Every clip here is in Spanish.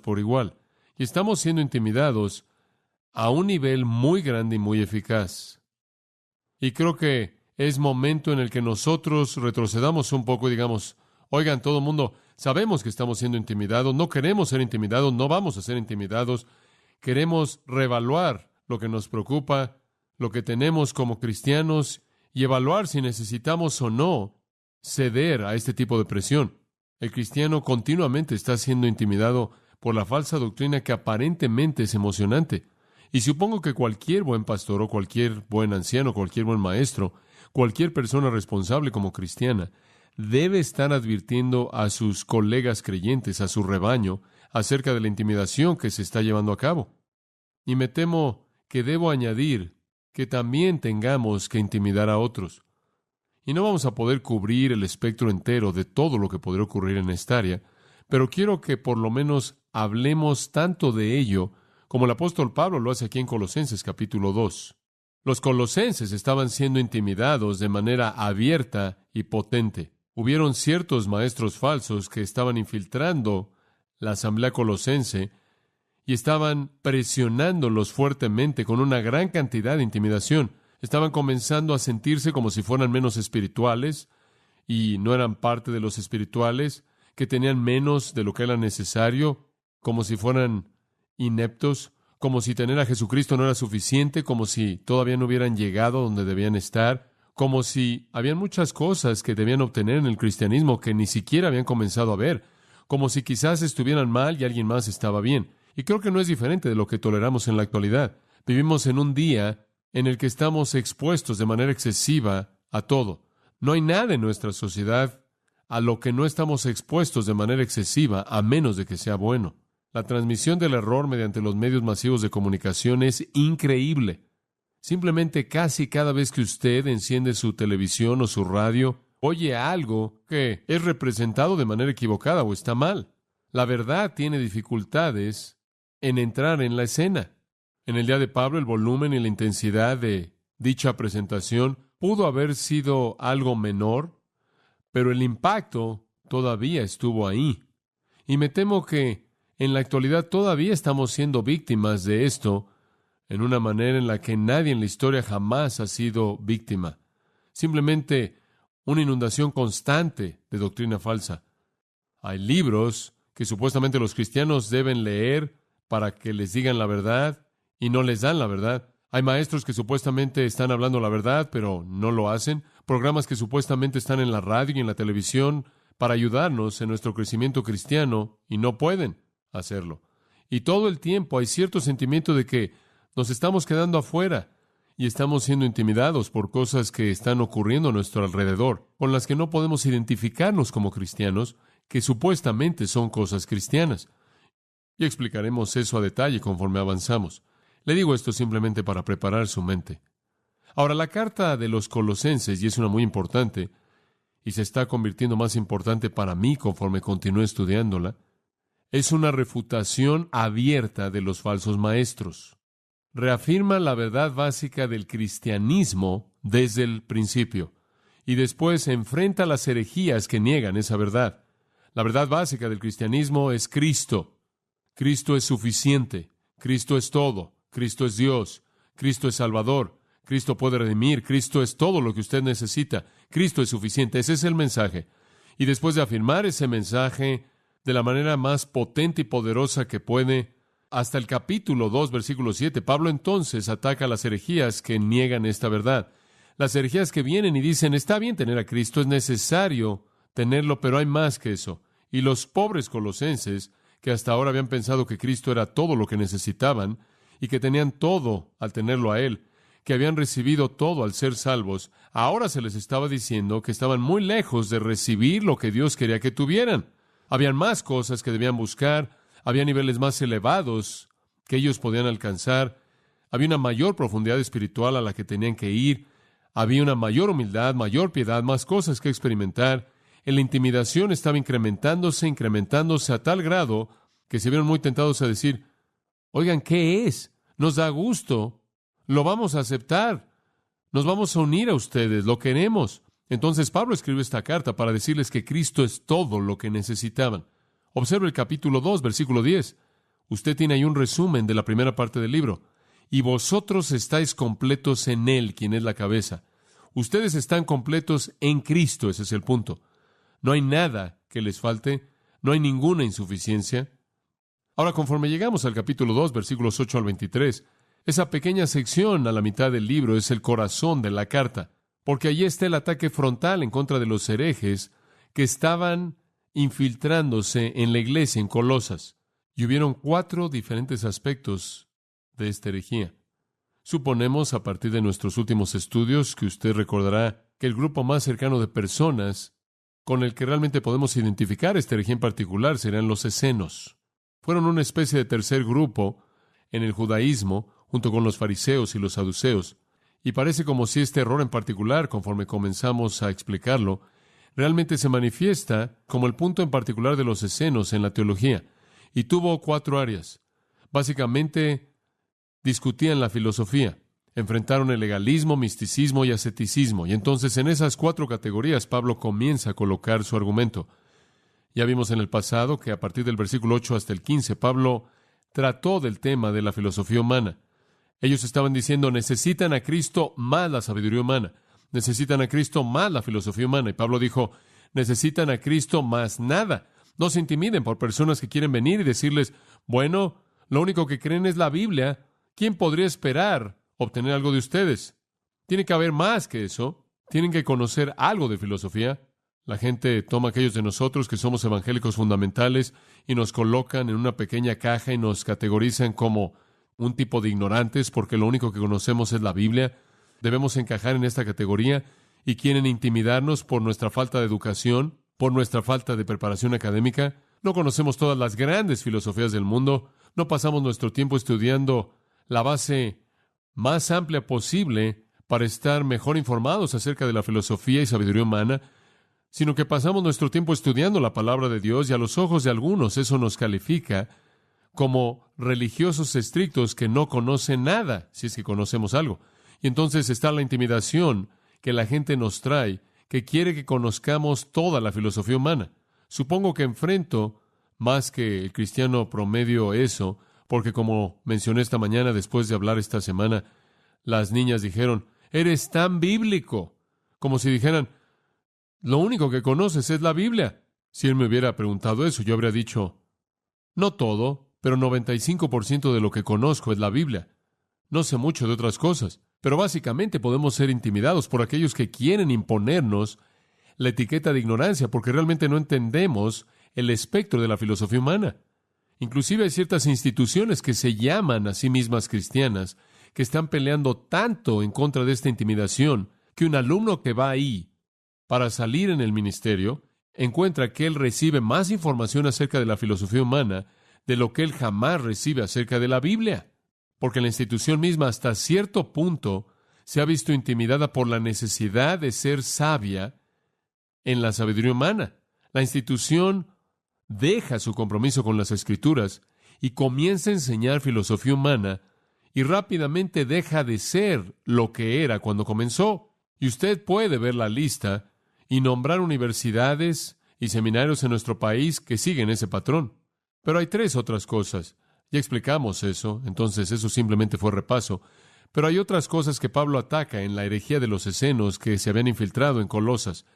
por igual. Y estamos siendo intimidados a un nivel muy grande y muy eficaz. Y creo que es momento en el que nosotros retrocedamos un poco y digamos, oigan, todo el mundo, sabemos que estamos siendo intimidados, no queremos ser intimidados, no vamos a ser intimidados, queremos reevaluar lo que nos preocupa, lo que tenemos como cristianos y evaluar si necesitamos o no ceder a este tipo de presión. El cristiano continuamente está siendo intimidado por la falsa doctrina que aparentemente es emocionante. Y supongo que cualquier buen pastor o cualquier buen anciano, cualquier buen maestro, cualquier persona responsable como cristiana, debe estar advirtiendo a sus colegas creyentes, a su rebaño, acerca de la intimidación que se está llevando a cabo. Y me temo que debo añadir que también tengamos que intimidar a otros. Y no vamos a poder cubrir el espectro entero de todo lo que podría ocurrir en esta área, pero quiero que por lo menos hablemos tanto de ello como el apóstol Pablo lo hace aquí en Colosenses capítulo 2. Los colosenses estaban siendo intimidados de manera abierta y potente. Hubieron ciertos maestros falsos que estaban infiltrando la asamblea colosense y estaban presionándolos fuertemente con una gran cantidad de intimidación. Estaban comenzando a sentirse como si fueran menos espirituales y no eran parte de los espirituales, que tenían menos de lo que era necesario, como si fueran ineptos, como si tener a Jesucristo no era suficiente, como si todavía no hubieran llegado donde debían estar, como si habían muchas cosas que debían obtener en el cristianismo que ni siquiera habían comenzado a ver, como si quizás estuvieran mal y alguien más estaba bien. Y creo que no es diferente de lo que toleramos en la actualidad. Vivimos en un día en el que estamos expuestos de manera excesiva a todo. No hay nada en nuestra sociedad a lo que no estamos expuestos de manera excesiva, a menos de que sea bueno. La transmisión del error mediante los medios masivos de comunicación es increíble. Simplemente casi cada vez que usted enciende su televisión o su radio, oye algo que es representado de manera equivocada o está mal. La verdad tiene dificultades en entrar en la escena. En el día de Pablo, el volumen y la intensidad de dicha presentación pudo haber sido algo menor, pero el impacto todavía estuvo ahí. Y me temo que en la actualidad todavía estamos siendo víctimas de esto en una manera en la que nadie en la historia jamás ha sido víctima. Simplemente una inundación constante de doctrina falsa. Hay libros que supuestamente los cristianos deben leer para que les digan la verdad y no les dan la verdad. Hay maestros que supuestamente están hablando la verdad, pero no lo hacen. Programas que supuestamente están en la radio y en la televisión para ayudarnos en nuestro crecimiento cristiano y no pueden hacerlo. Y todo el tiempo hay cierto sentimiento de que nos estamos quedando afuera y estamos siendo intimidados por cosas que están ocurriendo a nuestro alrededor, con las que no podemos identificarnos como cristianos, que supuestamente son cosas cristianas. Y explicaremos eso a detalle conforme avanzamos. Le digo esto simplemente para preparar su mente. Ahora, la carta de los Colosenses, y es una muy importante, y se está convirtiendo más importante para mí conforme continúe estudiándola, es una refutación abierta de los falsos maestros. Reafirma la verdad básica del cristianismo desde el principio, y después enfrenta las herejías que niegan esa verdad. La verdad básica del cristianismo es Cristo. Cristo es suficiente. Cristo es todo. Cristo es Dios. Cristo es Salvador. Cristo puede redimir. Cristo es todo lo que usted necesita. Cristo es suficiente. Ese es el mensaje. Y después de afirmar ese mensaje de la manera más potente y poderosa que puede, hasta el capítulo 2, versículo 7, Pablo entonces ataca a las herejías que niegan esta verdad. Las herejías que vienen y dicen, está bien tener a Cristo, es necesario tenerlo, pero hay más que eso. Y los pobres colosenses, que hasta ahora habían pensado que Cristo era todo lo que necesitaban y que tenían todo al tenerlo a Él, que habían recibido todo al ser salvos, ahora se les estaba diciendo que estaban muy lejos de recibir lo que Dios quería que tuvieran. Habían más cosas que debían buscar, había niveles más elevados que ellos podían alcanzar, había una mayor profundidad espiritual a la que tenían que ir, había una mayor humildad, mayor piedad, más cosas que experimentar. La intimidación estaba incrementándose a tal grado que se vieron muy tentados a decir, oigan, ¿qué es? Nos da gusto, lo vamos a aceptar, nos vamos a unir a ustedes, lo queremos. Entonces Pablo escribió esta carta para decirles que Cristo es todo lo que necesitaban. Observe el capítulo 2, versículo 10. Usted tiene ahí un resumen de la primera parte del libro. Y vosotros estáis completos en Él, quien es la cabeza. Ustedes están completos en Cristo, ese es el punto. No hay nada que les falte, no hay ninguna insuficiencia. Ahora, conforme llegamos al capítulo 2, versículos 8 al 23, esa pequeña sección a la mitad del libro es el corazón de la carta, porque allí está el ataque frontal en contra de los herejes que estaban infiltrándose en la iglesia en Colosas. Y hubieron 4 diferentes aspectos de esta herejía. Suponemos, a partir de nuestros últimos estudios, que usted recordará que el grupo más cercano de personas con el que realmente podemos identificar esta herejía en particular serán los escenos. Fueron una especie de tercer grupo en el judaísmo, junto con los fariseos y los saduceos. Y parece como si este error en particular, conforme comenzamos a explicarlo, realmente se manifiesta como el punto en particular de los escenos en la teología. Y tuvo 4 áreas. Básicamente, discutían la filosofía, enfrentaron el legalismo, misticismo y asceticismo. Y entonces en esas 4 categorías Pablo comienza a colocar su argumento. Ya vimos en el pasado que a partir del versículo 8 hasta el 15, Pablo trató del tema de la filosofía humana. Ellos estaban diciendo, necesitan a Cristo más la sabiduría humana, necesitan a Cristo más la filosofía humana. Y Pablo dijo, necesitan a Cristo más nada. No se intimiden por personas que quieren venir y decirles, bueno, lo único que creen es la Biblia. ¿Quién podría esperar obtener algo de ustedes? Tiene que haber más que eso. Tienen que conocer algo de filosofía. La gente toma a aquellos de nosotros que somos evangélicos fundamentales y nos colocan en una pequeña caja y nos categorizan como un tipo de ignorantes porque lo único que conocemos es la Biblia. Debemos encajar en esta categoría y quieren intimidarnos por nuestra falta de educación, por nuestra falta de preparación académica. No conocemos todas las grandes filosofías del mundo. No pasamos nuestro tiempo estudiando la base más amplia posible para estar mejor informados acerca de la filosofía y sabiduría humana, sino que pasamos nuestro tiempo estudiando la palabra de Dios y a los ojos de algunos eso nos califica como religiosos estrictos que no conocen nada, si es que conocemos algo. Y entonces está la intimidación que la gente nos trae, que quiere que conozcamos toda la filosofía humana. Supongo que enfrento más que el cristiano promedio eso, porque como mencioné esta mañana, después de hablar esta semana, las niñas dijeron, eres tan bíblico, como si dijeran, lo único que conoces es la Biblia. Si él me hubiera preguntado eso, yo habría dicho, no todo, pero 95% de lo que conozco es la Biblia. No sé mucho de otras cosas, pero básicamente podemos ser intimidados por aquellos que quieren imponernos la etiqueta de ignorancia, porque realmente no entendemos el espectro de la filosofía humana. Inclusive hay ciertas instituciones que se llaman a sí mismas cristianas, que están peleando tanto en contra de esta intimidación, que un alumno que va ahí para salir en el ministerio encuentra que él recibe más información acerca de la filosofía humana de lo que él jamás recibe acerca de la Biblia. Porque la institución misma hasta cierto punto se ha visto intimidada por la necesidad de ser sabia en la sabiduría humana. La institución deja su compromiso con las Escrituras y comienza a enseñar filosofía humana y rápidamente deja de ser lo que era cuando comenzó. Y usted puede ver la lista y nombrar universidades y seminarios en nuestro país que siguen ese patrón. Pero hay 3 otras cosas. Ya explicamos eso, entonces eso simplemente fue repaso. Pero hay otras cosas que Pablo ataca en la herejía de los escenos que se habían infiltrado en Colosas.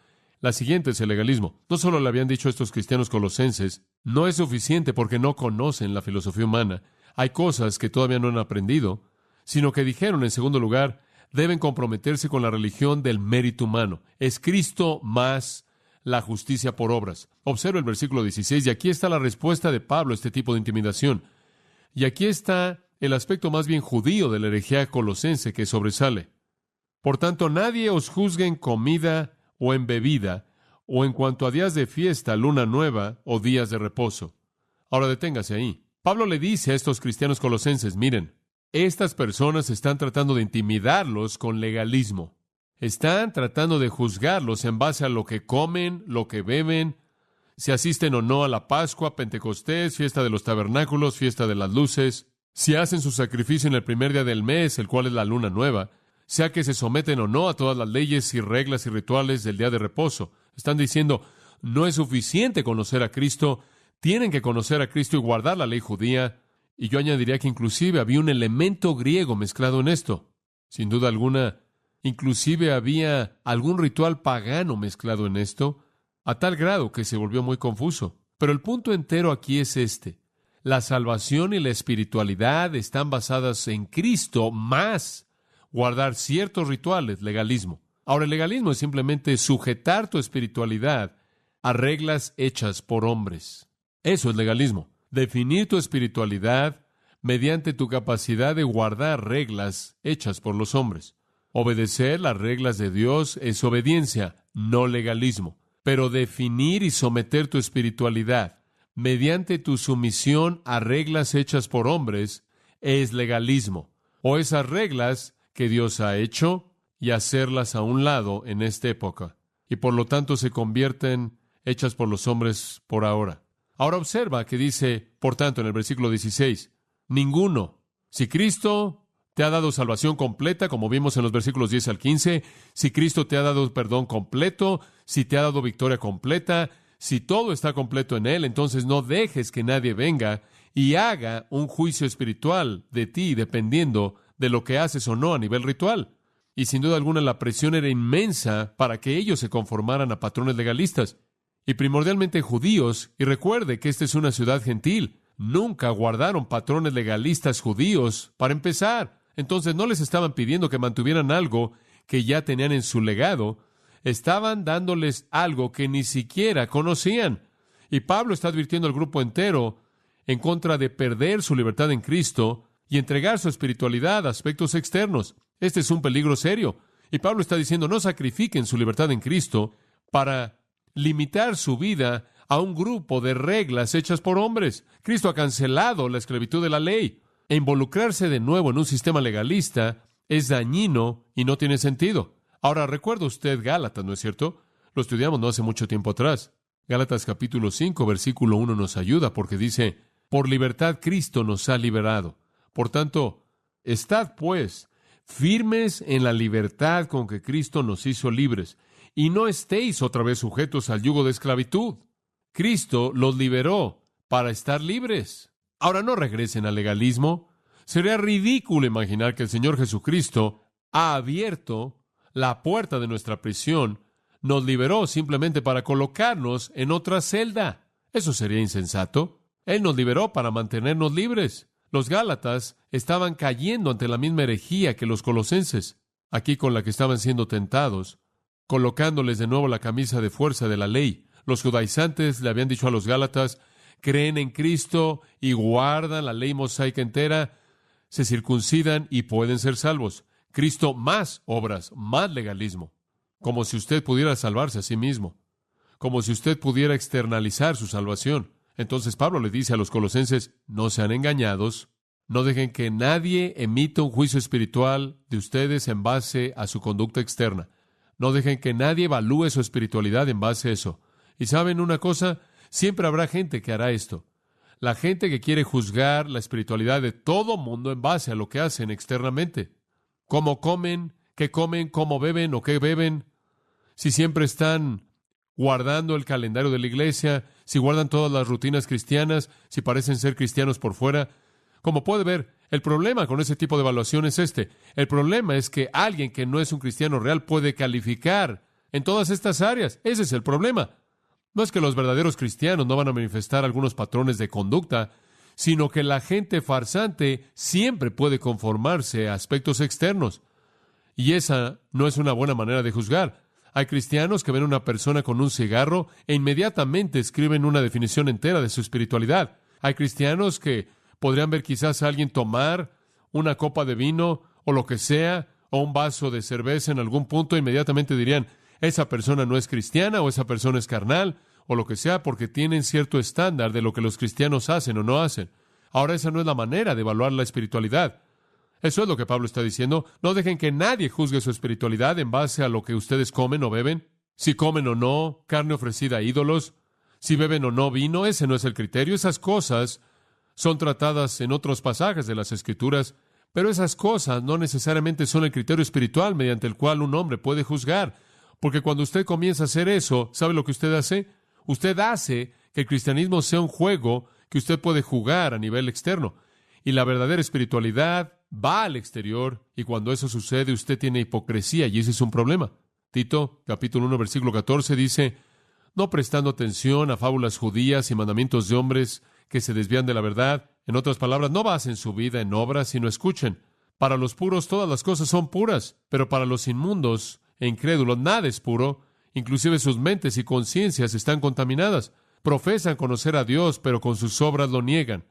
La siguiente es el legalismo. No solo le habían dicho estos cristianos colosenses, no es suficiente porque no conocen la filosofía humana. Hay cosas que todavía no han aprendido, sino que dijeron, en segundo lugar, deben comprometerse con la religión del mérito humano. Es Cristo más la justicia por obras. Observa el versículo 16, y aquí está la respuesta de Pablo a este tipo de intimidación. Y aquí está el aspecto más bien judío de la herejía colosense que sobresale. Por tanto, nadie os juzgue en comida o en bebida, o en cuanto a días de fiesta, luna nueva o días de reposo. Ahora deténgase ahí. Pablo le dice a estos cristianos colosenses, miren, estas personas están tratando de intimidarlos con legalismo. Están tratando de juzgarlos en base a lo que comen, lo que beben, si asisten o no a la Pascua, Pentecostés, fiesta de los tabernáculos, fiesta de las luces, si hacen su sacrificio en el primer día del mes, el cual es la luna nueva, sea que se someten o no a todas las leyes y reglas y rituales del día de reposo. Están diciendo, no es suficiente conocer a Cristo, tienen que conocer a Cristo y guardar la ley judía, Y yo añadiría que inclusive había un elemento griego mezclado en esto. Sin duda alguna, inclusive había algún ritual pagano mezclado en esto, a tal grado que se volvió muy confuso. Pero el punto entero aquí es este. La salvación y la espiritualidad están basadas en Cristo más guardar ciertos rituales, legalismo. Ahora, el legalismo es simplemente sujetar tu espiritualidad a reglas hechas por hombres. Eso es legalismo. Definir tu espiritualidad mediante tu capacidad de guardar reglas hechas por los hombres. Obedecer las reglas de Dios es obediencia, no legalismo. Pero definir y someter tu espiritualidad mediante tu sumisión a reglas hechas por hombres es legalismo. O esas reglas que Dios ha hecho y hacerlas a un lado en esta época. Y por lo tanto se convierten hechas por los hombres por ahora. Ahora observa que dice, por tanto, en el versículo 16, ninguno. Si Cristo te ha dado salvación completa, como vimos en los versículos 10 al 15, si Cristo te ha dado perdón completo, si te ha dado victoria completa, si todo está completo en Él, entonces no dejes que nadie venga y haga un juicio espiritual de ti, dependiendo de lo que haces o no a nivel ritual. Y sin duda alguna la presión era inmensa para que ellos se conformaran a patrones legalistas. Y primordialmente judíos, y recuerde que esta es una ciudad gentil, nunca guardaron patrones legalistas judíos para empezar. Entonces no les estaban pidiendo que mantuvieran algo que ya tenían en su legado, estaban dándoles algo que ni siquiera conocían. Y Pablo está advirtiendo al grupo entero en contra de perder su libertad en Cristo y entregar su espiritualidad a aspectos externos. Este es un peligro serio. Y Pablo está diciendo, no sacrifiquen su libertad en Cristo para limitar su vida a un grupo de reglas hechas por hombres. Cristo ha cancelado la esclavitud de la ley. E involucrarse de nuevo en un sistema legalista es dañino y no tiene sentido. Ahora, recuerda usted Gálatas, ¿no es cierto? Lo estudiamos no hace mucho tiempo atrás. Gálatas capítulo 5, versículo 1 nos ayuda porque dice, por libertad Cristo nos ha liberado. Por tanto, estad pues firmes en la libertad con que Cristo nos hizo libres, y no estéis otra vez sujetos al yugo de esclavitud. Cristo los liberó para estar libres. Ahora no regresen al legalismo. Sería ridículo imaginar que el Señor Jesucristo ha abierto la puerta de nuestra prisión, nos liberó simplemente para colocarnos en otra celda. Eso sería insensato. Él nos liberó para mantenernos libres. Los Gálatas estaban cayendo ante la misma herejía que los colosenses, aquí con la que estaban siendo tentados, colocándoles de nuevo la camisa de fuerza de la ley. Los judaizantes le habían dicho a los Gálatas, creen en Cristo y guardan la ley mosaica entera, se circuncidan y pueden ser salvos. Cristo más obras, más legalismo. Como si usted pudiera salvarse a sí mismo. Como si usted pudiera externalizar su salvación. Entonces Pablo le dice a los colosenses, no sean engañados, no dejen que nadie emita un juicio espiritual de ustedes en base a su conducta externa. No dejen que nadie evalúe su espiritualidad en base a eso. ¿Y saben una cosa? Siempre habrá gente que hará esto. La gente que quiere juzgar la espiritualidad de todo mundo en base a lo que hacen externamente. Cómo comen, cómo beben o qué beben. Si siempre están guardando el calendario de la iglesia, si guardan todas las rutinas cristianas, si parecen ser cristianos por fuera. Como puede ver, el problema con ese tipo de evaluación es este. El problema es que alguien que no es un cristiano real puede calificar en todas estas áreas. Ese es el problema. No es que los verdaderos cristianos no van a manifestar algunos patrones de conducta, sino que la gente farsante siempre puede conformarse a aspectos externos. Y esa no es una buena manera de juzgar. Hay cristianos que ven a una persona con un cigarro e inmediatamente escriben una definición entera de su espiritualidad. Hay cristianos que podrían ver quizás a alguien tomar una copa de vino o lo que sea, o un vaso de cerveza en algún punto, e inmediatamente dirían, esa persona no es cristiana o esa persona es carnal, o lo que sea, porque tienen cierto estándar de lo que los cristianos hacen o no hacen. Ahora, esa no es la manera de evaluar la espiritualidad. Eso es lo que Pablo está diciendo. No dejen que nadie juzgue su espiritualidad en base a lo que ustedes comen o beben. Si comen o no carne ofrecida a ídolos, si beben o no vino, ese no es el criterio. Esas cosas son tratadas en otros pasajes de las Escrituras, pero esas cosas no necesariamente son el criterio espiritual mediante el cual un hombre puede juzgar. Porque cuando usted comienza a hacer eso, ¿sabe lo que usted hace? Usted hace que el cristianismo sea un juego que usted puede jugar a nivel externo. y la verdadera espiritualidad va al exterior, y cuando eso sucede, usted tiene hipocresía, y ese es un problema. Tito, capítulo 1, versículo 14, dice, no prestando atención a fábulas judías y mandamientos de hombres que se desvían de la verdad. En otras palabras, no basen su vida en obras, sino escuchen. Para los puros todas las cosas son puras, pero para los inmundos e incrédulos nada es puro, inclusive sus mentes y conciencias están contaminadas. Profesan conocer a Dios, pero con sus obras lo niegan,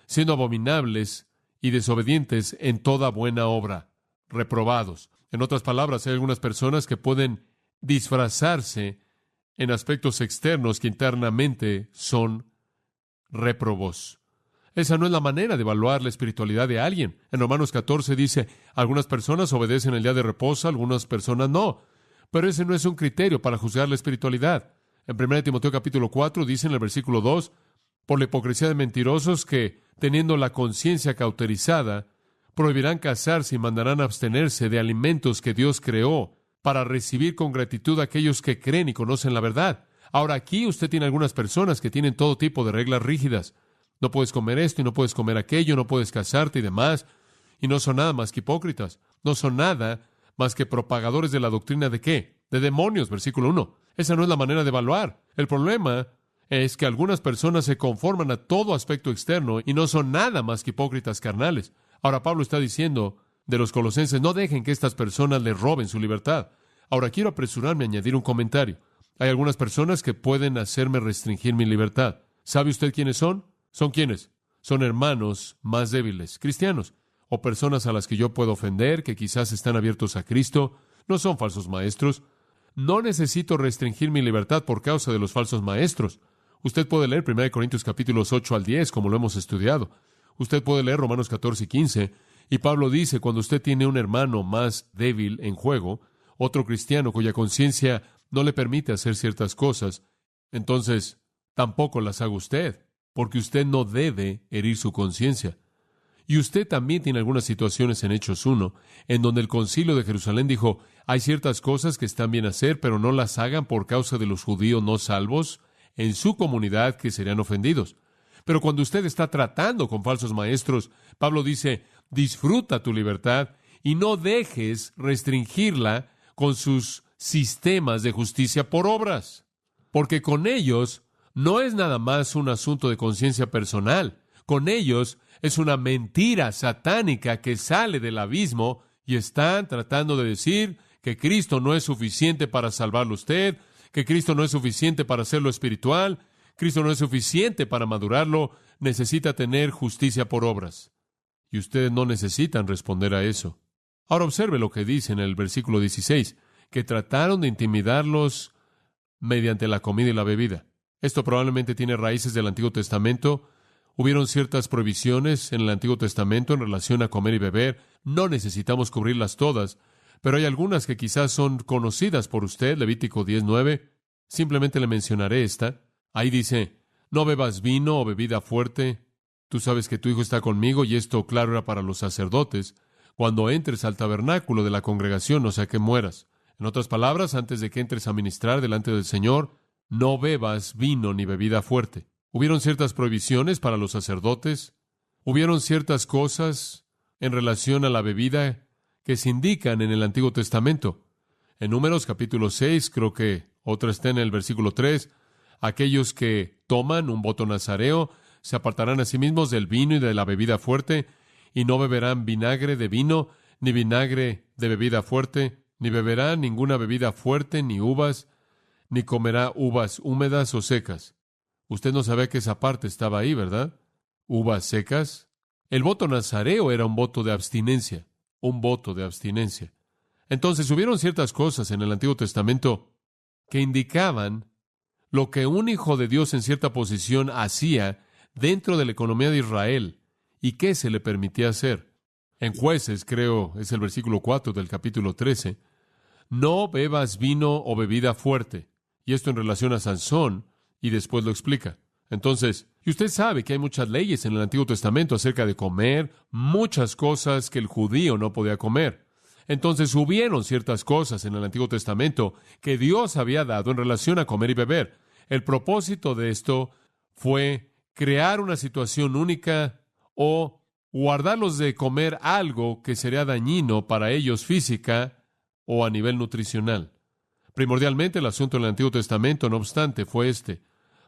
siendo abominables y desobedientes en toda buena obra, reprobados. En otras palabras, hay algunas personas que pueden disfrazarse en aspectos externos que internamente son réprobos. Esa no es la manera de evaluar la espiritualidad de alguien. En Romanos 14 dice, algunas personas obedecen el día de reposo, algunas personas no. Pero ese no es un criterio para juzgar la espiritualidad. En 1 Timoteo capítulo 4 dice en el versículo 2, por la hipocresía de mentirosos que, teniendo la conciencia cauterizada, prohibirán casarse y mandarán abstenerse de alimentos que Dios creó para recibir con gratitud a aquellos que creen y conocen la verdad. Ahora aquí usted tiene algunas personas que tienen todo tipo de reglas rígidas. No puedes comer esto y no puedes comer aquello, no puedes casarte y demás. Y no son nada más que hipócritas. No son nada más que propagadores de la doctrina de ¿qué? De demonios, versículo 1. Esa no es la manera de evaluar. El problema es que algunas personas se conforman a todo aspecto externo y no son nada más que hipócritas carnales. Ahora Pablo está diciendo de los colosenses, no dejen que estas personas les roben su libertad. Ahora quiero apresurarme a añadir un comentario. Hay algunas personas que pueden hacerme restringir mi libertad. ¿Sabe usted quiénes son? ¿Son quiénes? Son hermanos más débiles, cristianos, o personas a las que yo puedo ofender, que quizás están abiertos a Cristo. No son falsos maestros. No necesito restringir mi libertad por causa de los falsos maestros. Usted puede leer 1 Corintios capítulos 8 al 10, como lo hemos estudiado. Usted puede leer Romanos 14 y 15, y Pablo dice, cuando usted tiene un hermano más débil en juego, otro cristiano cuya conciencia no le permite hacer ciertas cosas, entonces tampoco las haga usted, porque usted no debe herir su conciencia. Y usted también tiene algunas situaciones en Hechos 1, en donde el concilio de Jerusalén dijo, hay ciertas cosas que están bien hacer, pero no las hagan por causa de los judíos no salvos en su comunidad que serían ofendidos. Pero cuando usted está tratando con falsos maestros, Pablo dice, disfruta tu libertad y no dejes restringirla con sus sistemas de justicia por obras. Porque con ellos no es nada más un asunto de conciencia personal. Con ellos es una mentira satánica que sale del abismo y están tratando de decir que Cristo no es suficiente para salvarlo a usted, que Cristo no es suficiente para hacerlo espiritual, Cristo no es suficiente para madurarlo, necesita tener justicia por obras. Y ustedes no necesitan responder a eso. Ahora observe lo que dice en el versículo 16, que trataron de intimidarlos mediante la comida y la bebida. Esto probablemente tiene raíces del Antiguo Testamento. Hubieron ciertas prohibiciones en el Antiguo Testamento en relación a comer y beber. No necesitamos cubrirlas todas, pero hay algunas que quizás son conocidas por usted. Levítico 10:9. Simplemente le mencionaré esta. Ahí dice, no bebas vino o bebida fuerte. Tú sabes que tu hijo está conmigo, y esto, claro, era para los sacerdotes. Cuando entres al tabernáculo de la congregación, no sea que mueras. En otras palabras, antes de que entres a ministrar delante del Señor, no bebas vino ni bebida fuerte. Hubieron ciertas prohibiciones para los sacerdotes. Hubieron ciertas cosas en relación a la bebida que se indican en el Antiguo Testamento. En Números capítulo 6, creo que otra está en el versículo 3, aquellos que toman un voto nazareo se apartarán a sí mismos del vino y de la bebida fuerte, y no beberán vinagre de vino, ni vinagre de bebida fuerte, ni beberán ninguna bebida fuerte, ni uvas, ni comerá uvas húmedas o secas. Usted no sabe que esa parte estaba ahí, ¿verdad? Uvas secas. El voto nazareo era un voto de abstinencia, un voto de abstinencia. Entonces hubieron ciertas cosas en el Antiguo Testamento que indicaban lo que un hijo de Dios en cierta posición hacía dentro de la economía de Israel y qué se le permitía hacer. En Jueces, creo, es el versículo 4 del capítulo 13, no bebas vino o bebida fuerte. Y esto en relación a Sansón, y después lo explica. Entonces, y usted sabe que hay muchas leyes en el Antiguo Testamento acerca de comer, muchas cosas que el judío no podía comer. Entonces hubieron ciertas cosas en el Antiguo Testamento que Dios había dado en relación a comer y beber. El propósito de esto fue crear una situación única o guardarlos de comer algo que sería dañino para ellos física o a nivel nutricional. Primordialmente, el asunto del Antiguo Testamento, no obstante, fue este.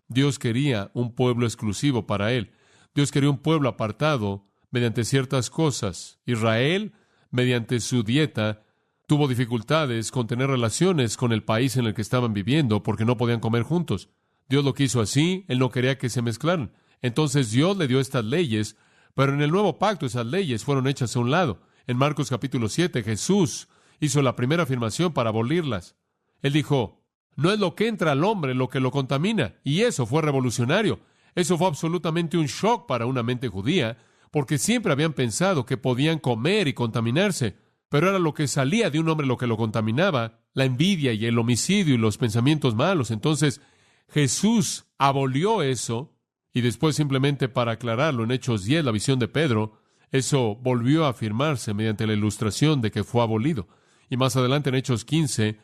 Dios quería un pueblo exclusivo para Él. Dios quería un pueblo apartado mediante ciertas cosas. Israel, mediante su dieta, tuvo dificultades con tener relaciones con el país en el que estaban viviendo porque no podían comer juntos. Dios lo quiso así, Él no quería que se mezclaran. Entonces Dios le dio estas leyes, pero en el nuevo pacto esas leyes fueron hechas a un lado. En Marcos capítulo 7, Jesús hizo la primera afirmación para abolirlas. Él dijo, no es lo que entra al hombre lo que lo contamina, y eso fue revolucionario. Eso fue absolutamente un shock para una mente judía, porque siempre habían pensado que podían comer y contaminarse, pero era lo que salía de un hombre lo que lo contaminaba, la envidia y el homicidio y los pensamientos malos. Entonces, Jesús abolió eso, y después simplemente para aclararlo en Hechos 10, la visión de Pedro, eso volvió a afirmarse mediante la ilustración de que fue abolido. Y más adelante en Hechos 15,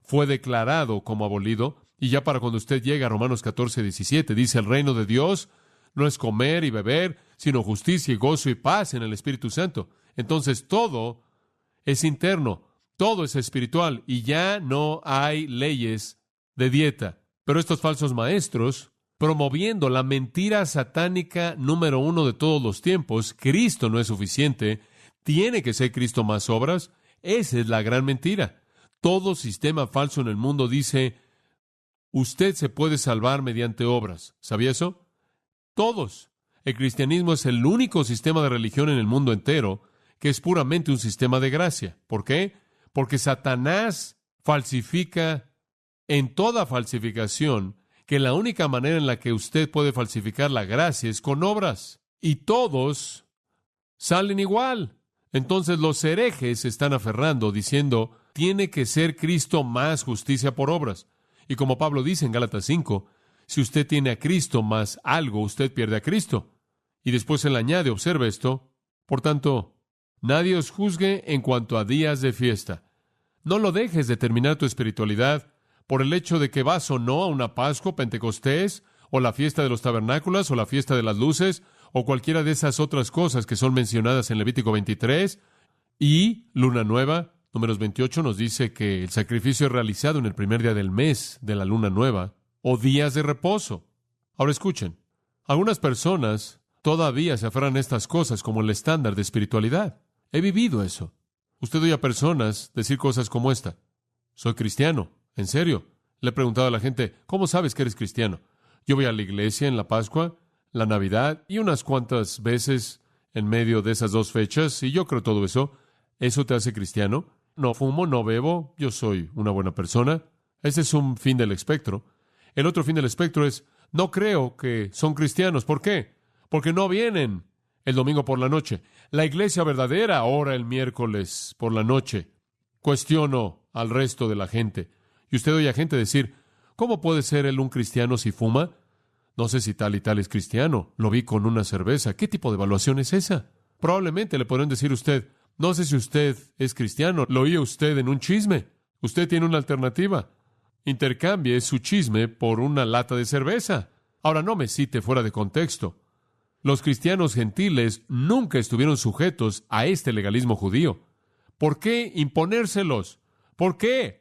fue declarado como abolido, y ya para cuando usted llega a Romanos 14, 17, dice, el reino de Dios no es comer y beber, sino justicia y gozo y paz en el Espíritu Santo. Entonces todo es interno, todo es espiritual, y ya no hay leyes de dieta. Pero estos falsos maestros, promoviendo la mentira satánica número 1 de todos los tiempos, Cristo no es suficiente, tiene que ser Cristo más obras, esa es la gran mentira. Todo sistema falso en el mundo dice, usted se puede salvar mediante obras. ¿Sabía eso? Todos. El cristianismo es el único sistema de religión en el mundo entero que es puramente un sistema de gracia. ¿Por qué? Porque Satanás falsifica en toda falsificación que la única manera en la que usted puede falsificar la gracia es con obras. Y todos salen igual. Entonces los herejes se están aferrando, diciendo, tiene que ser Cristo más justicia por obras. Y como Pablo dice en Gálatas 5, si usted tiene a Cristo más algo, usted pierde a Cristo. Y después él añade, observe esto, por tanto, nadie os juzgue en cuanto a días de fiesta. No lo dejes determinar tu espiritualidad por el hecho de que vas o no a una Pascua, Pentecostés, o la fiesta de los tabernáculos, o la fiesta de las luces, o cualquiera de esas otras cosas que son mencionadas en Levítico 23, y luna nueva. Números 28 nos dice que el sacrificio es realizado en el primer día del mes de la luna nueva, o días de reposo. Ahora escuchen, algunas personas todavía se aferran a estas cosas como el estándar de espiritualidad. He vivido eso. Usted oye a personas decir cosas como esta. Soy cristiano. ¿En serio? Le he preguntado a la gente, ¿cómo sabes que eres cristiano? Yo voy a la iglesia en la Pascua, la Navidad y unas cuantas veces en medio de esas dos fechas, y yo creo todo eso. ¿Eso te hace cristiano? No fumo, no bebo, yo soy una buena persona. Ese es un fin del espectro. El otro fin del espectro es, no creo que son cristianos. ¿Por qué? Porque no vienen el domingo por la noche. La iglesia verdadera ora el miércoles por la noche. Cuestiono al resto de la gente. Y usted oye a gente decir, ¿cómo puede ser él un cristiano si fuma? No sé si tal y tal es cristiano. Lo vi con una cerveza. ¿Qué tipo de evaluación es esa? Probablemente le podrán decir a usted, no sé si usted es cristiano. Lo oía usted en un chisme. Usted tiene una alternativa. Intercambie su chisme por una lata de cerveza. Ahora no me cite fuera de contexto. Los cristianos gentiles nunca estuvieron sujetos a este legalismo judío. ¿Por qué imponérselos? ¿Por qué?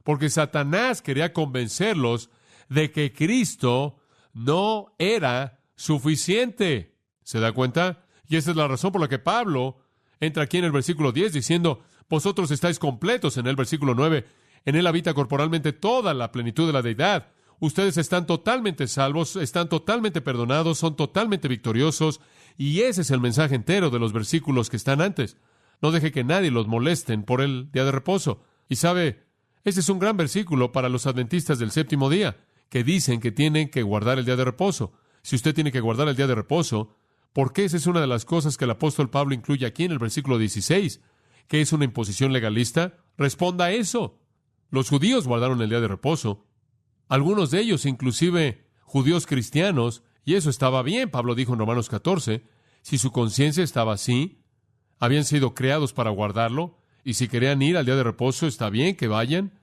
Porque Satanás quería convencerlos de que Cristo no era suficiente. ¿Se da cuenta? Y esa es la razón por la que Pablo entra aquí en el versículo 10 diciendo, vosotros estáis completos. En el versículo 9, en él habita corporalmente toda la plenitud de la deidad. Ustedes están totalmente salvos, están totalmente perdonados, son totalmente victoriosos. Y ese es el mensaje entero de los versículos que están antes. No deje que nadie los molesten por el día de reposo. Y sabe, ese es un gran versículo para los adventistas del séptimo día, que dicen que tienen que guardar el día de reposo. Si usted tiene que guardar el día de reposo, ¿por qué esa es una de las cosas que el apóstol Pablo incluye aquí en el versículo 16? ¿Que es una imposición legalista? Responda a eso. Los judíos guardaron el día de reposo. Algunos de ellos, inclusive judíos cristianos, y eso estaba bien. Pablo dijo en Romanos 14, si su conciencia estaba así, habían sido creados para guardarlo, y si querían ir al día de reposo, está bien que vayan.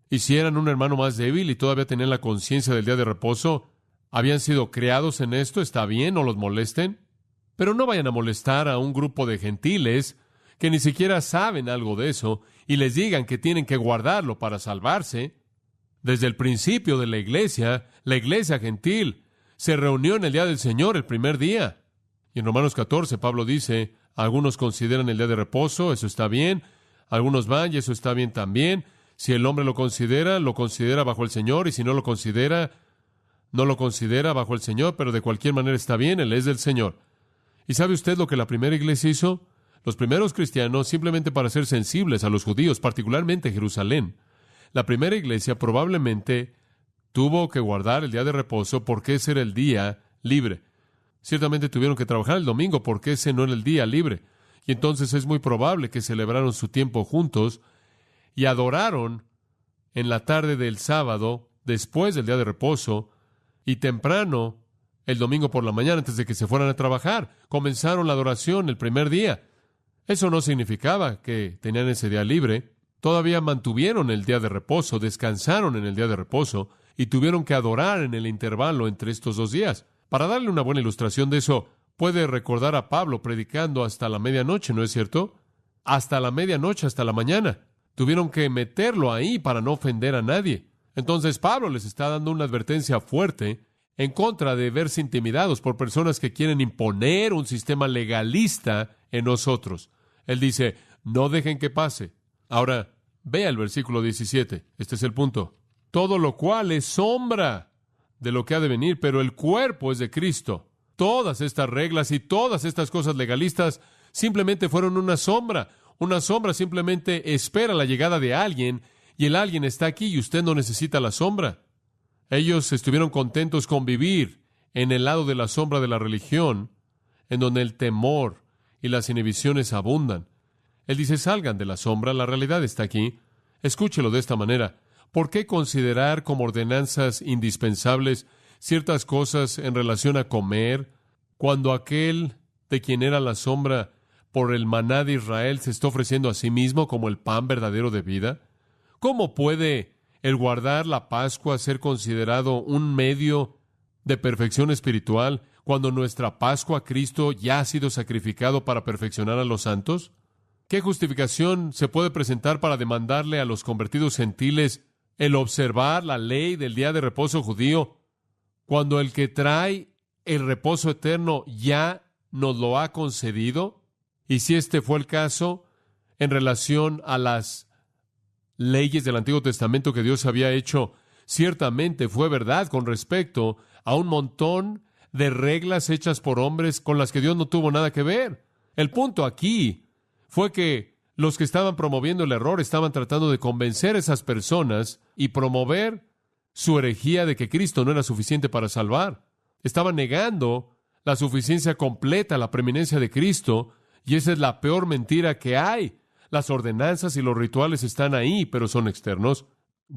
Y si eran un hermano más débil y todavía tenían la conciencia del día de reposo, habían sido creados en esto, está bien, no los molesten. Pero no vayan a molestar a un grupo de gentiles que ni siquiera saben algo de eso y les digan que tienen que guardarlo para salvarse. Desde el principio de la iglesia gentil se reunió en el día del Señor el primer día. Y en Romanos 14, Pablo dice, algunos consideran el día de reposo, eso está bien. Algunos van y eso está bien también. Si el hombre lo considera bajo el Señor, y si no lo considera bajo el Señor, pero de cualquier manera está bien, Él es del Señor. ¿Y sabe usted lo que la primera iglesia hizo? Los primeros cristianos, simplemente para ser sensibles a los judíos, particularmente Jerusalén, la primera iglesia probablemente tuvo que guardar el día de reposo porque ese era el día libre. Ciertamente tuvieron que trabajar el domingo porque ese no era el día libre. Y entonces es muy probable que celebraron su tiempo juntos y adoraron en la tarde del sábado, después del día de reposo, y temprano, el domingo por la mañana, antes de que se fueran a trabajar. Comenzaron la adoración el primer día. Eso no significaba que tenían ese día libre. Todavía mantuvieron el día de reposo, descansaron en el día de reposo y tuvieron que adorar en el intervalo entre estos dos días. Para darle una buena ilustración de eso, puede recordar a Pablo predicando hasta la medianoche, ¿no es cierto? Hasta la medianoche, hasta la mañana. Tuvieron que meterlo ahí para no ofender a nadie. Entonces Pablo les está dando una advertencia fuerte en contra de verse intimidados por personas que quieren imponer un sistema legalista en nosotros. Él dice, no dejen que pase. Ahora, vea el versículo 17. Este es el punto. Todo lo cual es sombra de lo que ha de venir, pero el cuerpo es de Cristo. Todas estas reglas y todas estas cosas legalistas simplemente fueron una sombra. Una sombra simplemente espera la llegada de alguien y el alguien está aquí y usted no necesita la sombra. Ellos estuvieron contentos con vivir en el lado de la sombra de la religión, en donde el temor y las inhibiciones abundan. Él dice, salgan de la sombra, la realidad está aquí. Escúchelo de esta manera. ¿Por qué considerar como ordenanzas indispensables ciertas cosas en relación a comer, cuando aquel de quien era la sombra por el maná de Israel se está ofreciendo a sí mismo como el pan verdadero de vida? ¿Cómo puede el guardar la Pascua ser considerado un medio de perfección espiritual cuando nuestra Pascua, Cristo, ya ha sido sacrificado para perfeccionar a los santos? ¿Qué justificación se puede presentar para demandarle a los convertidos gentiles el observar la ley del día de reposo judío, cuando el que trae el reposo eterno ya nos lo ha concedido? Y si este fue el caso, en relación a las leyes del Antiguo Testamento que Dios había hecho, ciertamente fue verdad con respecto a un montón de reglas hechas por hombres con las que Dios no tuvo nada que ver. El punto aquí fue que los que estaban promoviendo el error estaban tratando de convencer a esas personas y promover su herejía de que Cristo no era suficiente para salvar. Estaban negando la suficiencia completa, la preeminencia de Cristo, y esa es la peor mentira que hay. Las ordenanzas y los rituales están ahí, pero son externos.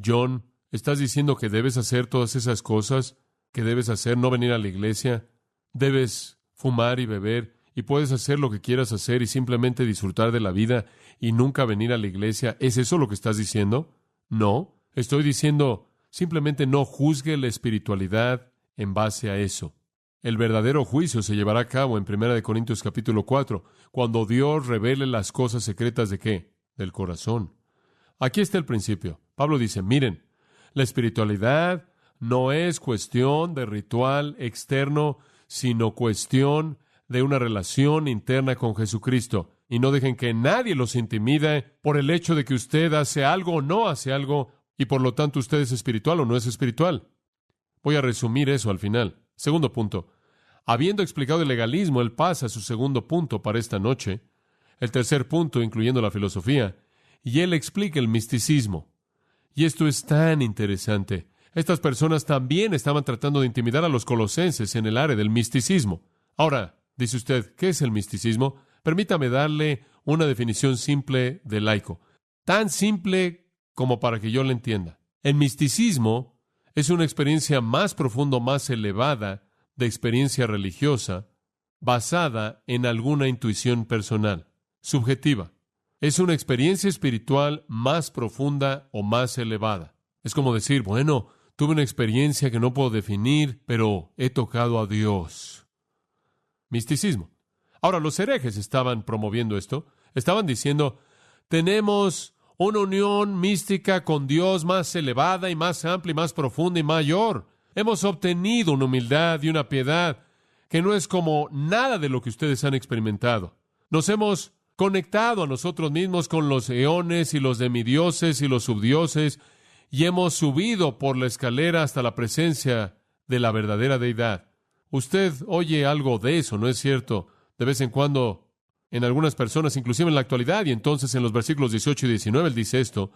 John, ¿estás diciendo que debes hacer todas esas cosas que debes hacer, no venir a la iglesia? Debes fumar y beber, y puedes hacer lo que quieras hacer y simplemente disfrutar de la vida y nunca venir a la iglesia. ¿Es eso lo que estás diciendo? No, estoy diciendo simplemente no juzgue la espiritualidad en base a eso. El verdadero juicio se llevará a cabo en 1 Corintios capítulo 4, cuando Dios revele las cosas secretas ¿de qué? Del corazón. Aquí está el principio. Pablo dice, miren, la espiritualidad no es cuestión de ritual externo, sino cuestión de una relación interna con Jesucristo. Y no dejen que nadie los intimide por el hecho de que usted hace algo o no hace algo, y por lo tanto usted es espiritual o no es espiritual. Voy a resumir eso al final. Segundo punto. Habiendo explicado el legalismo, él pasa a su segundo punto para esta noche. El tercer punto, incluyendo la filosofía. Y él explica el misticismo. Y esto es tan interesante. Estas personas también estaban tratando de intimidar a los colosenses en el área del misticismo. Ahora, dice usted, ¿qué es el misticismo? Permítame darle una definición simple de laico. Tan simple como para que yo la entienda. El misticismo es una experiencia más profunda, más elevada de experiencia religiosa, basada en alguna intuición personal, subjetiva. Es una experiencia espiritual más profunda o más elevada. Es como decir, bueno, tuve una experiencia que no puedo definir, pero he tocado a Dios. Misticismo. Ahora, los herejes estaban promoviendo esto. Estaban diciendo, tenemos una unión mística con Dios más elevada y más amplia y más profunda y mayor. Hemos obtenido una humildad y una piedad que no es como nada de lo que ustedes han experimentado. Nos hemos conectado a nosotros mismos con los eones y los demidioses y los subdioses y hemos subido por la escalera hasta la presencia de la verdadera deidad. Usted oye algo de eso, ¿no es cierto? De vez en cuando, en algunas personas, inclusive en la actualidad, y entonces en los versículos 18 y 19 él dice esto,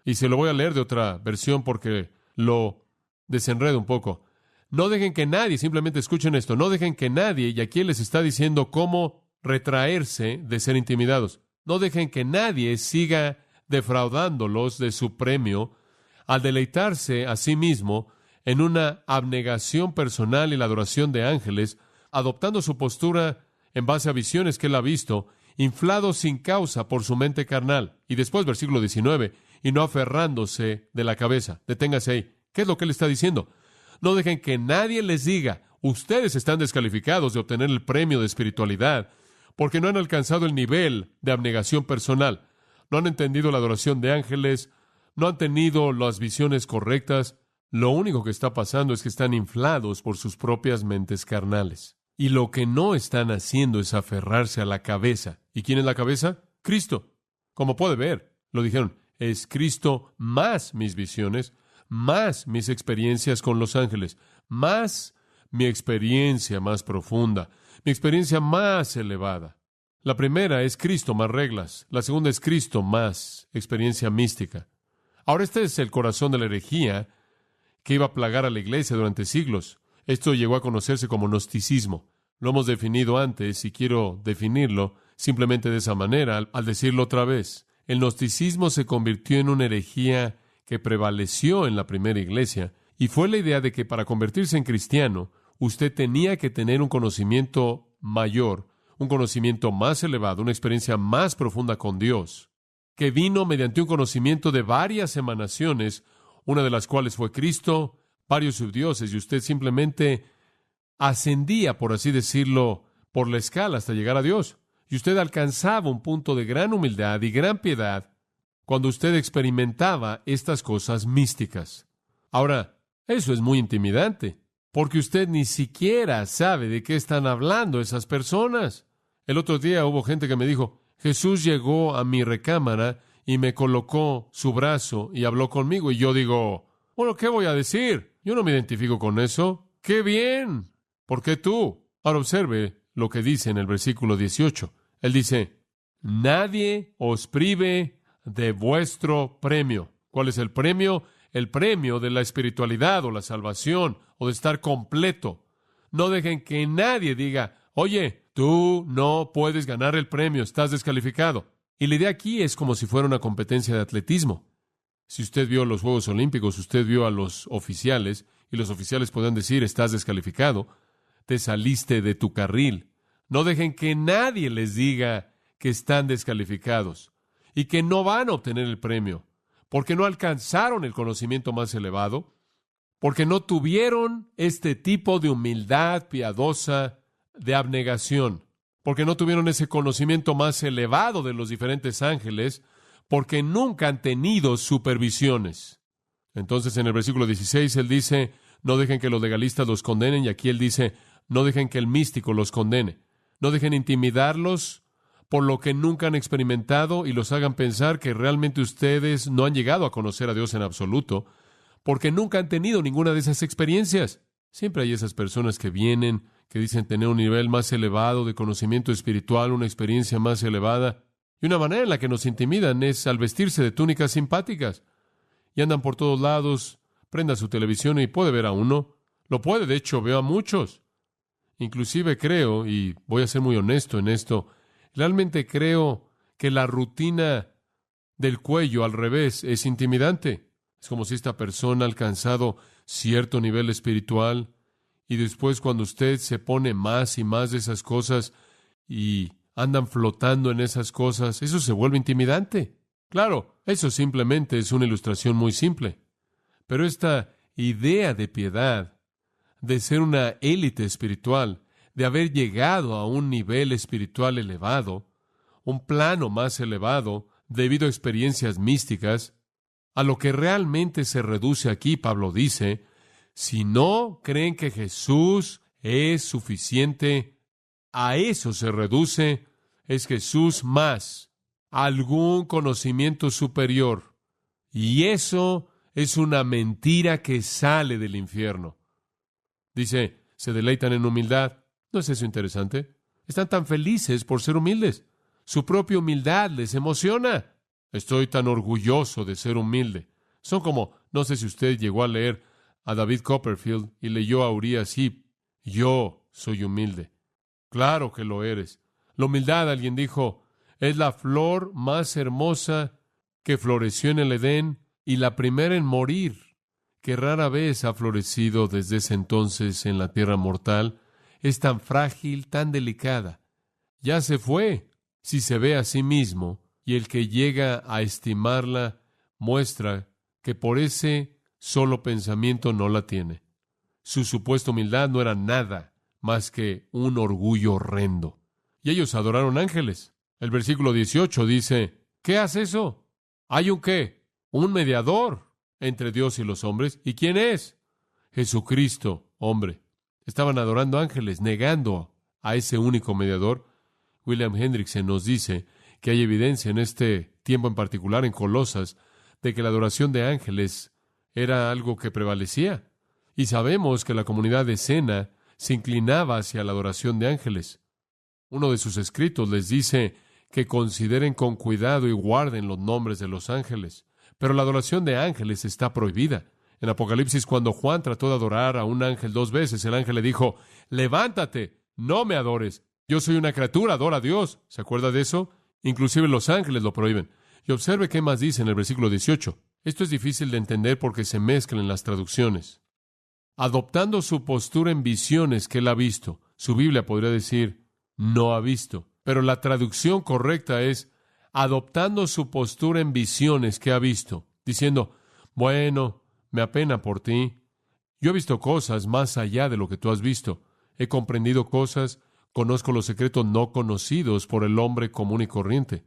y se lo voy a leer de otra versión porque lo desenredo un poco. No dejen que nadie, simplemente escuchen esto, no dejen que nadie, y aquí él les está diciendo cómo retraerse de ser intimidados. No dejen que nadie siga defraudándolos de su premio al deleitarse a sí mismo en una abnegación personal y la adoración de ángeles, adoptando su postura en base a visiones que él ha visto, inflados sin causa por su mente carnal. Y después, versículo 19, y no aferrándose de la cabeza. Deténgase ahí. ¿Qué es lo que él está diciendo? No dejen que nadie les diga, ustedes están descalificados de obtener el premio de espiritualidad, porque no han alcanzado el nivel de abnegación personal, no han entendido la adoración de ángeles, no han tenido las visiones correctas. Lo único que está pasando es que están inflados por sus propias mentes carnales. Y lo que no están haciendo es aferrarse a la cabeza. ¿Y quién es la cabeza? Cristo. Como puede ver, lo dijeron, es Cristo más mis visiones, más mis experiencias con los ángeles, más mi experiencia más profunda, mi experiencia más elevada. La primera es Cristo más reglas, la segunda es Cristo más experiencia mística. Ahora este es el corazón de la herejía que iba a plagar a la iglesia durante siglos. Esto llegó a conocerse como gnosticismo. Lo hemos definido antes y quiero definirlo simplemente de esa manera al decirlo otra vez. El gnosticismo se convirtió en una herejía que prevaleció en la primera iglesia y fue la idea de que para convertirse en cristiano usted tenía que tener un conocimiento mayor, un conocimiento más elevado, una experiencia más profunda con Dios, que vino mediante un conocimiento de varias emanaciones, una de las cuales fue Cristo, varios subdioses, y usted simplemente ascendía, por así decirlo, por la escala hasta llegar a Dios. Y usted alcanzaba un punto de gran humildad y gran piedad cuando usted experimentaba estas cosas místicas. Ahora, eso es muy intimidante, porque usted ni siquiera sabe de qué están hablando esas personas. El otro día hubo gente que me dijo, Jesús llegó a mi recámara y me colocó su brazo y habló conmigo. Y yo digo, bueno, ¿qué voy a decir? Yo no me identifico con eso. ¡Qué bien! ¿Por qué tú? Ahora observe lo que dice en el versículo 18. Él dice, nadie os prive de vuestro premio. ¿Cuál es el premio? El premio de la espiritualidad o la salvación o de estar completo. No dejen que nadie diga, oye, tú no puedes ganar el premio, estás descalificado. Y la idea aquí es como si fuera una competencia de atletismo. Si usted vio los Juegos Olímpicos, usted vio a los oficiales, y los oficiales podían decir, estás descalificado, te saliste de tu carril. No dejen que nadie les diga que están descalificados y que no van a obtener el premio, porque no alcanzaron el conocimiento más elevado, porque no tuvieron este tipo de humildad piadosa, de abnegación, porque no tuvieron ese conocimiento más elevado de los diferentes ángeles, porque nunca han tenido supervisiones. Entonces, en el versículo 16, él dice, no dejen que los legalistas los condenen, y aquí él dice, no dejen que el místico los condene. No dejen intimidarlos por lo que nunca han experimentado y los hagan pensar que realmente ustedes no han llegado a conocer a Dios en absoluto, porque nunca han tenido ninguna de esas experiencias. Siempre hay esas personas que vienen, que dicen tener un nivel más elevado de conocimiento espiritual, una experiencia más elevada. Y una manera en la que nos intimidan es al vestirse de túnicas simpáticas. Y andan por todos lados, prenda su televisión y puede ver a uno. Lo puede, de hecho, veo a muchos. Inclusive creo, y voy a ser muy honesto en esto, realmente creo que la rutina del cuello al revés es intimidante. Es como si esta persona ha alcanzado cierto nivel espiritual y después cuando usted se pone más y más de esas cosas y andan flotando en esas cosas, eso se vuelve intimidante. Claro, eso simplemente es una ilustración muy simple. Pero esta idea de piedad, de ser una élite espiritual, de haber llegado a un nivel espiritual elevado, un plano más elevado, debido a experiencias místicas, a lo que realmente se reduce aquí, Pablo dice, si no creen que Jesús es suficiente, a eso se reduce, es Jesús más algún conocimiento superior. Y eso es una mentira que sale del infierno. Dice, se deleitan en humildad. ¿No es eso interesante? Están tan felices por ser humildes. Su propia humildad les emociona. Estoy tan orgulloso de ser humilde. Son como, no sé si usted llegó a leer a David Copperfield y leyó a Uriah Heep. Yo soy humilde. Claro que lo eres. La humildad, alguien dijo, es la flor más hermosa que floreció en el Edén y la primera en morir, que rara vez ha florecido desde ese entonces en la tierra mortal. Es tan frágil, tan delicada. Ya se fue. Si se ve a sí mismo, y el que llega a estimarla muestra que por ese solo pensamiento no la tiene. Su supuesta humildad no era nada más que un orgullo horrendo. Y ellos adoraron ángeles. El versículo 18 dice, ¿qué hace eso? ¿Hay un qué? Un mediador entre Dios y los hombres. ¿Y quién es? Jesucristo, hombre. Estaban adorando ángeles, negando a ese único mediador. William Hendrickson nos dice que hay evidencia en este tiempo en particular, en Colosas, de que la adoración de ángeles era algo que prevalecía. Y sabemos que la comunidad de Escena se inclinaba hacia la adoración de ángeles. Uno de sus escritos les dice que consideren con cuidado y guarden los nombres de los ángeles. Pero la adoración de ángeles está prohibida. En Apocalipsis, cuando Juan trató de adorar a un ángel 2 veces, el ángel le dijo, levántate, no me adores. Yo soy una criatura, adora a Dios. ¿Se acuerda de eso? Inclusive los ángeles lo prohíben. Y observe qué más dice en el versículo 18. Esto es difícil de entender porque se mezclan las traducciones. Adoptando su postura en visiones que él ha visto. Su Biblia podría decir, no ha visto. Pero la traducción correcta es, adoptando su postura en visiones que ha visto. Diciendo, bueno, me apena por ti. Yo he visto cosas más allá de lo que tú has visto. He comprendido cosas. Conozco los secretos no conocidos por el hombre común y corriente.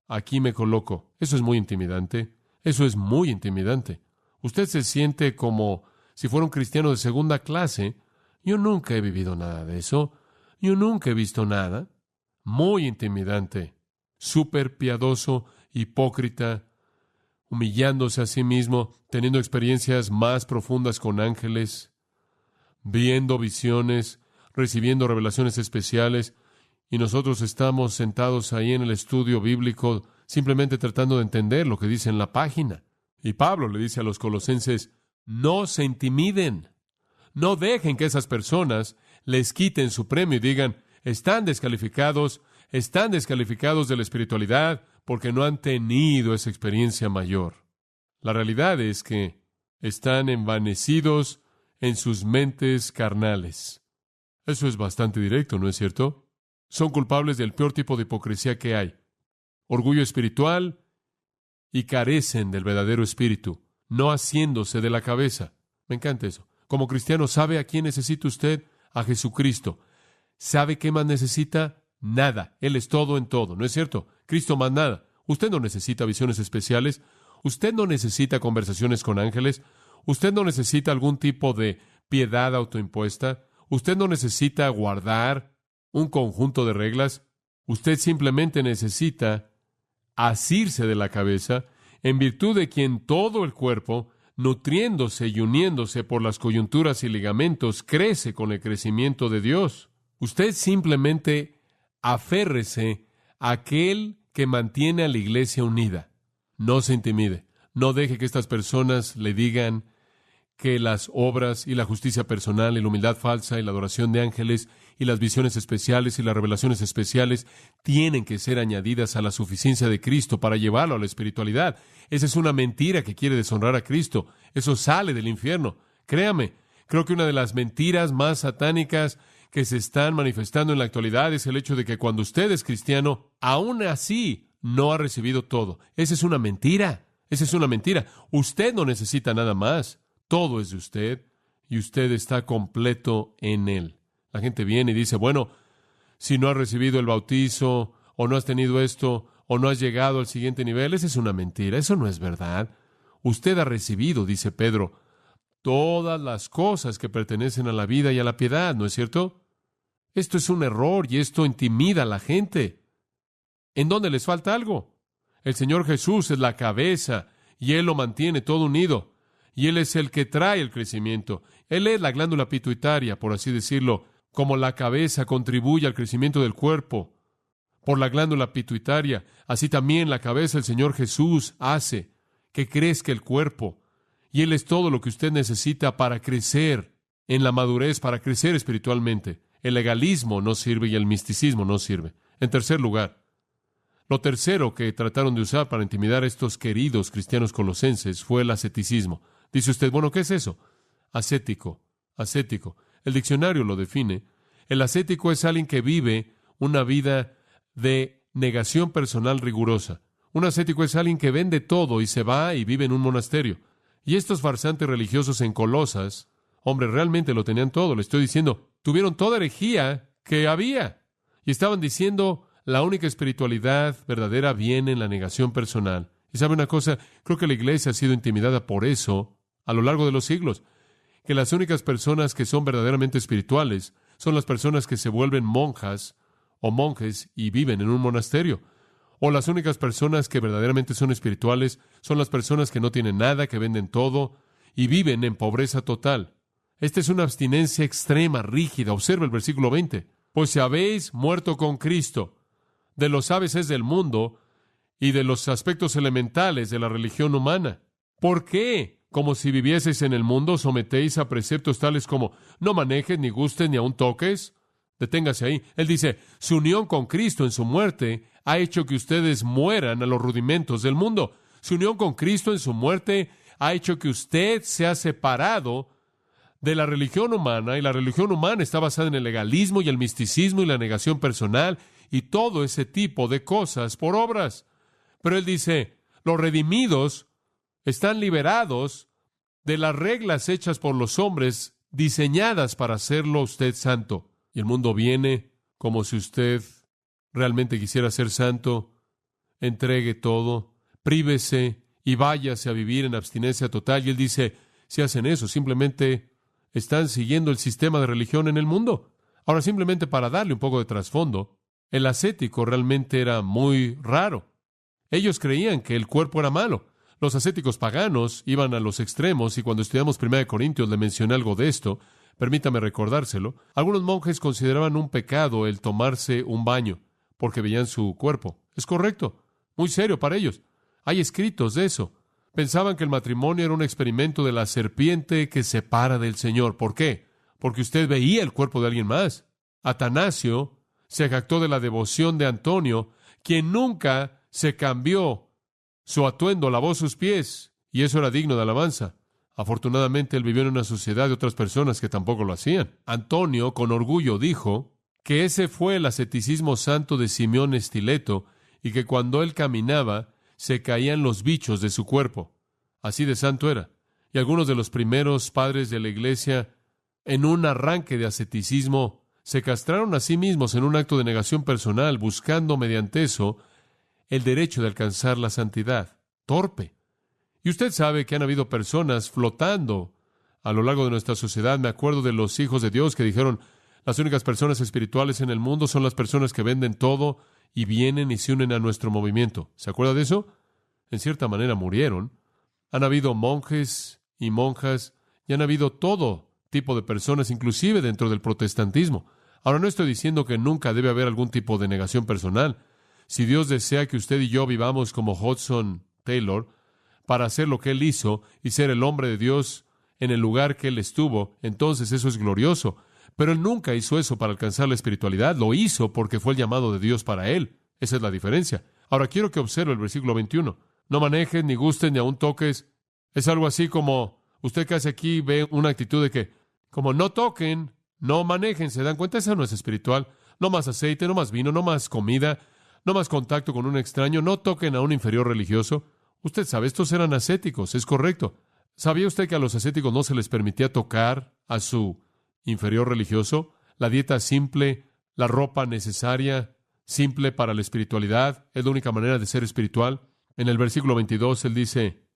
Aquí me coloco. Eso es muy intimidante. Eso es muy intimidante. Usted se siente como si fuera un cristiano de segunda clase. Yo nunca he vivido nada de eso. Yo nunca he visto nada. Muy intimidante. Súper piadoso, hipócrita, humillándose a sí mismo, teniendo experiencias más profundas con ángeles, viendo visiones, recibiendo revelaciones especiales, y nosotros estamos sentados ahí en el estudio bíblico simplemente tratando de entender lo que dice en la página. Y Pablo le dice a los colosenses, no se intimiden, no dejen que esas personas les quiten su premio y digan, están descalificados de la espiritualidad porque no han tenido esa experiencia mayor. La realidad es que están envanecidos en sus mentes carnales. Eso es bastante directo, ¿no es cierto? Son culpables del peor tipo de hipocresía que hay. Orgullo espiritual y carecen del verdadero espíritu, no haciéndose de la cabeza. Me encanta eso. Como cristiano, ¿sabe a quién necesita usted? A Jesucristo. ¿Sabe qué más necesita? Nada. Él es todo en todo, ¿no es cierto? Cristo más nada. Usted no necesita visiones especiales. Usted no necesita conversaciones con ángeles. Usted no necesita algún tipo de piedad autoimpuesta. Usted no necesita guardar un conjunto de reglas. Usted simplemente necesita asirse de la cabeza, en virtud de quien todo el cuerpo, nutriéndose y uniéndose por las coyunturas y ligamentos, crece con el crecimiento de Dios. Usted simplemente aférrese a aquel que mantiene a la iglesia unida. No se intimide. No deje que estas personas le digan que las obras y la justicia personal y la humildad falsa y la adoración de ángeles y las visiones especiales y las revelaciones especiales tienen que ser añadidas a la suficiencia de Cristo para llevarlo a la espiritualidad. Esa es una mentira que quiere deshonrar a Cristo. Eso sale del infierno. Créame, creo que una de las mentiras más satánicas que se están manifestando en la actualidad es el hecho de que cuando usted es cristiano, aún así no ha recibido todo. Esa es una mentira. Esa es una mentira. Usted no necesita nada más. Todo es de usted y usted está completo en Él. La gente viene y dice, bueno, si no has recibido el bautizo, o no has tenido esto, o no has llegado al siguiente nivel, esa es una mentira, eso no es verdad. Usted ha recibido, dice Pedro, todas las cosas que pertenecen a la vida y a la piedad, ¿no es cierto? Esto es un error y esto intimida a la gente. ¿En dónde les falta algo? El Señor Jesús es la cabeza y Él lo mantiene todo unido. Y Él es el que trae el crecimiento. Él es la glándula pituitaria, por así decirlo, como la cabeza contribuye al crecimiento del cuerpo por la glándula pituitaria. Así también la cabeza del Señor Jesús hace que crezca el cuerpo. Y Él es todo lo que usted necesita para crecer en la madurez, para crecer espiritualmente. El legalismo no sirve y el misticismo no sirve. En tercer lugar, lo tercero que trataron de usar para intimidar a estos queridos cristianos colosenses fue el asceticismo. Dice usted, bueno, ¿qué es eso? Ascético. El diccionario lo define. El ascético es alguien que vive una vida de negación personal rigurosa. Un ascético es alguien que vende todo y se va y vive en un monasterio. Y estos farsantes religiosos en Colosas, hombre, realmente lo tenían todo. Le estoy diciendo, tuvieron toda herejía que había. Y estaban diciendo, la única espiritualidad verdadera viene en la negación personal. Y sabe una cosa, creo que la iglesia ha sido intimidada por eso a lo largo de los siglos. Que las únicas personas que son verdaderamente espirituales son las personas que se vuelven monjas o monjes y viven en un monasterio. O las únicas personas que verdaderamente son espirituales son las personas que no tienen nada, que venden todo y viven en pobreza total. Esta es una abstinencia extrema, rígida. Observa el versículo 20. Pues si habéis muerto con Cristo de los ABCs del mundo y de los aspectos elementales de la religión humana. ¿Por qué? Como si vivieseis en el mundo, sometéis a preceptos tales como no manejes, ni gustes, ni aun toques. Deténgase ahí. Él dice, su unión con Cristo en su muerte ha hecho que ustedes mueran a los rudimentos del mundo. Su unión con Cristo en su muerte ha hecho que usted se ha separado de la religión humana, y la religión humana está basada en el legalismo y el misticismo y la negación personal y todo ese tipo de cosas por obras. Pero él dice, los redimidos están liberados de las reglas hechas por los hombres, diseñadas para hacerlo usted santo. Y el mundo viene como si usted realmente quisiera ser santo, entregue todo, prívese y váyase a vivir en abstinencia total. Y él dice, si hacen eso, simplemente están siguiendo el sistema de religión en el mundo. Ahora, simplemente para darle un poco de trasfondo, el ascético realmente era muy raro. Ellos creían que el cuerpo era malo. Los ascéticos paganos iban a los extremos, y cuando estudiamos 1 Corintios le mencioné algo de esto. Permítame recordárselo. Algunos monjes consideraban un pecado el tomarse un baño, porque veían su cuerpo. Es correcto, muy serio para ellos. Hay escritos de eso. Pensaban que el matrimonio era un experimento de la serpiente que separa del Señor. ¿Por qué? Porque usted veía el cuerpo de alguien más. Atanasio se jactó de la devoción de Antonio, quien nunca se cambió su atuendo, lavó sus pies, y eso era digno de alabanza. Afortunadamente, él vivió en una sociedad de otras personas que tampoco lo hacían. Antonio, con orgullo, dijo que ese fue el asceticismo santo de Simeón Estileto, y que cuando él caminaba, se caían los bichos de su cuerpo. Así de santo era. Y algunos de los primeros padres de la iglesia, en un arranque de asceticismo, se castraron a sí mismos en un acto de negación personal, buscando mediante eso el derecho de alcanzar la santidad. Torpe. Y usted sabe que han habido personas flotando a lo largo de nuestra sociedad. Me acuerdo de los hijos de Dios que dijeron, las únicas personas espirituales en el mundo son las personas que venden todo y vienen y se unen a nuestro movimiento. ¿Se acuerda de eso? En cierta manera murieron. Han habido monjes y monjas y han habido todo tipo de personas, inclusive dentro del protestantismo. Ahora, no estoy diciendo que nunca debe haber algún tipo de negación personal. Si Dios desea que usted y yo vivamos como Hudson Taylor para hacer lo que Él hizo y ser el hombre de Dios en el lugar que Él estuvo, entonces eso es glorioso. Pero Él nunca hizo eso para alcanzar la espiritualidad. Lo hizo porque fue el llamado de Dios para Él. Esa es la diferencia. Ahora, quiero que observe el versículo 21. No manejes, ni gustes, ni aun toques. Es algo así como, usted casi aquí ve una actitud de que, como no toquen, no manejen. ¿Se dan cuenta? Eso no es espiritual. No más aceite, no más vino, no más comida, no más contacto con un extraño, no toquen a un inferior religioso. Usted sabe, estos eran ascéticos, es correcto. ¿Sabía usted que a los ascéticos no se les permitía tocar a su inferior religioso? la dieta simple, la ropa necesaria, simple para la espiritualidad, es la única manera de ser espiritual. En el versículo 22 él dice,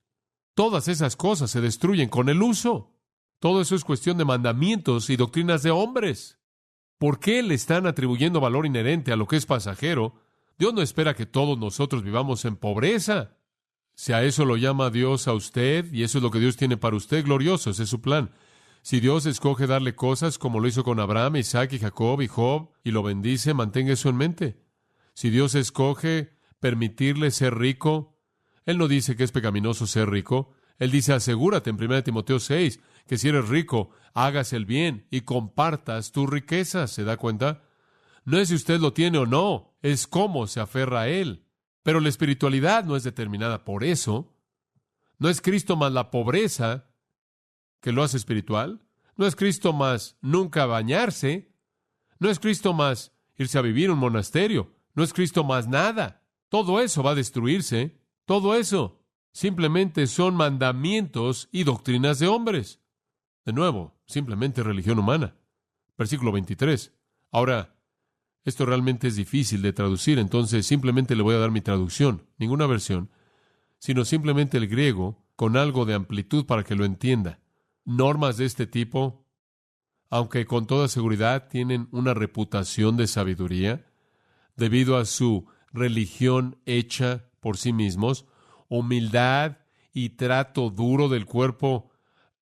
todas esas cosas se destruyen con el uso. Todo eso es cuestión de mandamientos y doctrinas de hombres. ¿Por qué le están atribuyendo valor inherente a lo que es pasajero? Dios no espera que todos nosotros vivamos en pobreza. Si a eso lo llama Dios a usted, y eso es lo que Dios tiene para usted, glorioso, ese es su plan. Si Dios escoge darle cosas como lo hizo con Abraham, Isaac y Jacob y Job, y lo bendice, mantenga eso en mente. Si Dios escoge permitirle ser rico, Él no dice que es pecaminoso ser rico. Él dice, asegúrate en 1 Timoteo 6, que si eres rico, hagas el bien y compartas tus riquezas. ¿Se da cuenta? No es si usted lo tiene o no, es cómo se aferra a Él. Pero la espiritualidad no es determinada por eso. No es Cristo más la pobreza que lo hace espiritual. No es Cristo más nunca bañarse. No es Cristo más irse a vivir en un monasterio. No es Cristo más nada. Todo eso va a destruirse. Todo eso simplemente son mandamientos y doctrinas de hombres. De nuevo, simplemente religión humana. Versículo 23. Ahora, esto realmente es difícil de traducir, entonces simplemente le voy a dar mi traducción, ninguna versión, sino simplemente el griego con algo de amplitud para que lo entienda. Normas de este tipo, aunque con toda seguridad tienen una reputación de sabiduría, debido a su religión hecha por sí mismos, humildad y trato duro del cuerpo,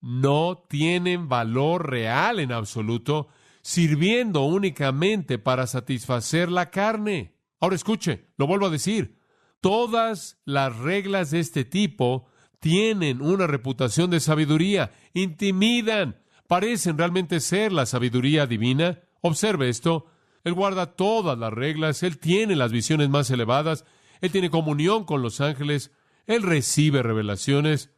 no tienen valor real en absoluto, sirviendo únicamente para satisfacer la carne. Ahora escuche, lo vuelvo a decir, todas las reglas de este tipo tienen una reputación de sabiduría, intimidan, parecen realmente ser la sabiduría divina. Observe esto, Él guarda todas las reglas, Él tiene las visiones más elevadas, Él tiene comunión con los ángeles, Él recibe revelaciones,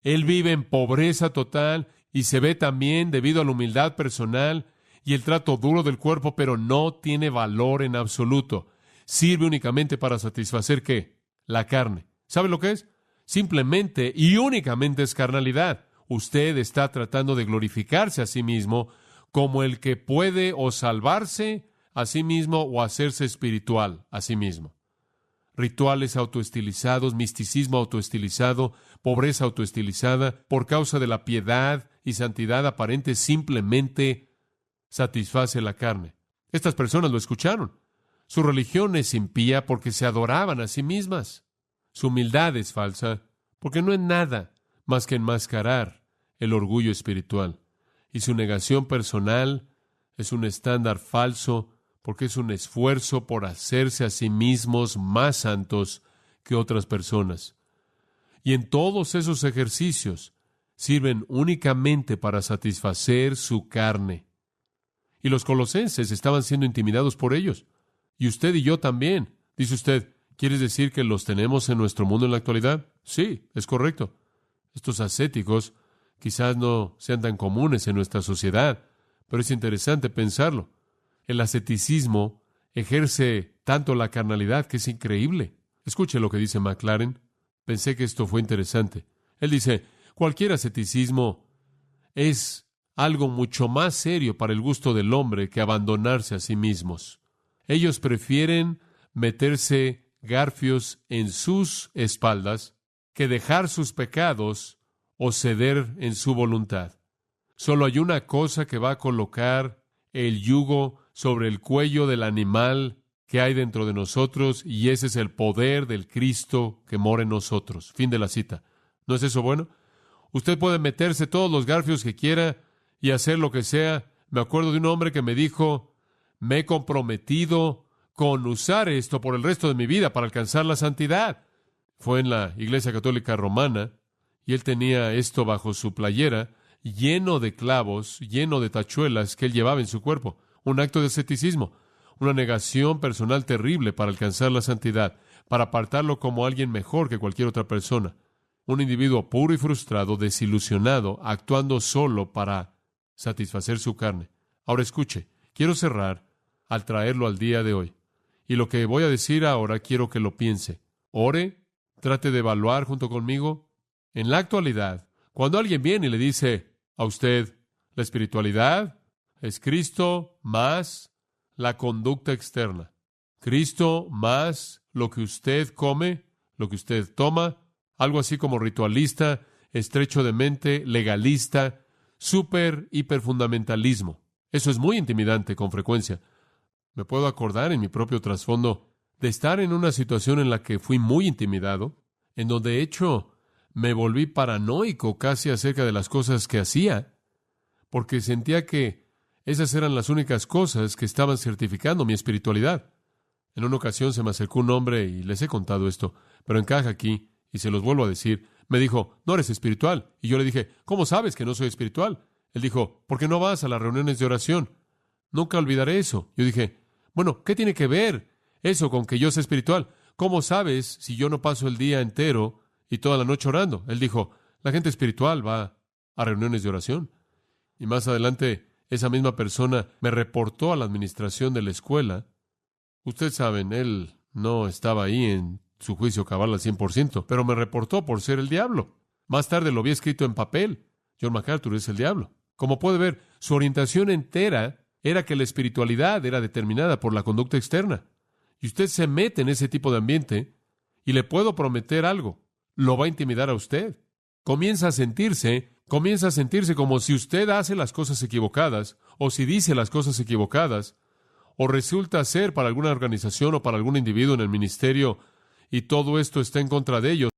Él vive en pobreza total y se ve también debido a la humildad personal y el trato duro del cuerpo, pero no tiene valor en absoluto. Sirve únicamente para satisfacer, ¿qué? La carne. ¿Sabe lo que es? Simplemente y únicamente es carnalidad. Usted está tratando de glorificarse a sí mismo como el que puede o salvarse a sí mismo o hacerse espiritual a sí mismo. Rituales autoestilizados, misticismo autoestilizado, pobreza autoestilizada, por causa de la piedad y santidad aparente, simplemente satisface la carne. Estas personas lo escucharon. Su religión es impía porque se adoraban a sí mismas. Su humildad es falsa porque no es nada más que enmascarar el orgullo espiritual. Y su negación personal es un estándar falso porque es un esfuerzo por hacerse a sí mismos más santos que otras personas. Y en todos esos ejercicios sirven únicamente para satisfacer su carne. Y los colosenses estaban siendo intimidados por ellos. Y usted y yo también. Dice usted, ¿quieres decir que los tenemos en nuestro mundo en la actualidad? Sí, es correcto. Estos ascéticos quizás no sean tan comunes en nuestra sociedad, pero es interesante pensarlo. El asceticismo ejerce tanto la carnalidad que es increíble. Escuche lo que dice McLaren. Pensé que esto fue interesante. Él dice, cualquier asceticismo es algo mucho más serio para el gusto del hombre que abandonarse a sí mismos. Ellos prefieren meterse garfios en sus espaldas que dejar sus pecados o ceder en su voluntad. Solo hay una cosa que va a colocar el yugo sobre el cuello del animal que hay dentro de nosotros, y ese es el poder del Cristo que mora en nosotros. Fin de la cita. ¿No es eso bueno? Usted puede meterse todos los garfios que quiera y hacer lo que sea. Me acuerdo de un hombre que me dijo, me he comprometido con usar esto por el resto de mi vida para alcanzar la santidad. Fue en la Iglesia Católica Romana, y él tenía esto bajo su playera, lleno de clavos, lleno de tachuelas que él llevaba en su cuerpo. Un acto de asceticismo, una negación personal terrible para alcanzar la santidad, para apartarlo como alguien mejor que cualquier otra persona. Un individuo puro y frustrado, desilusionado, actuando solo para satisfacer su carne. Ahora escuche, quiero cerrar al traerlo al día de hoy. Y lo que voy a decir ahora quiero que lo piense. Ore, trate de evaluar junto conmigo. En la actualidad, cuando alguien viene y le dice a usted, la espiritualidad Es Cristo más la conducta externa. Cristo más lo que usted come, lo que usted toma, algo así como ritualista, estrecho de mente, legalista, hiperfundamentalismo. Eso es muy intimidante con frecuencia. Me puedo acordar en mi propio trasfondo de estar en una situación en la que fui muy intimidado, en donde de hecho me volví paranoico casi acerca de las cosas que hacía, porque sentía que esas eran las únicas cosas que estaban certificando mi espiritualidad. En una ocasión se me acercó un hombre y les he contado esto, pero encaja aquí y se los vuelvo a decir. Me dijo, no eres espiritual. Y yo le dije, ¿cómo sabes que no soy espiritual? Él dijo, ¿por qué no vas a las reuniones de oración? Nunca olvidaré eso. Yo dije, bueno, ¿qué tiene que ver eso con que yo sea espiritual? ¿Cómo sabes si yo no paso el día entero y toda la noche orando? Él dijo, la gente espiritual va a reuniones de oración. Y más adelante, esa misma persona me reportó a la administración de la escuela. Ustedes saben, él no estaba ahí en su juicio cabal al 100%, pero me reportó por ser el diablo. Más tarde lo había escrito en papel. John MacArthur es el diablo. Como puede ver, su orientación entera era que la espiritualidad era determinada por la conducta externa. Y usted se mete en ese tipo de ambiente y le puedo prometer algo. Lo va a intimidar a usted. Comienza a sentirse como si usted hace las cosas equivocadas o si dice las cosas equivocadas o resulta ser para alguna organización o para algún individuo en el ministerio y todo esto está en contra de ellos.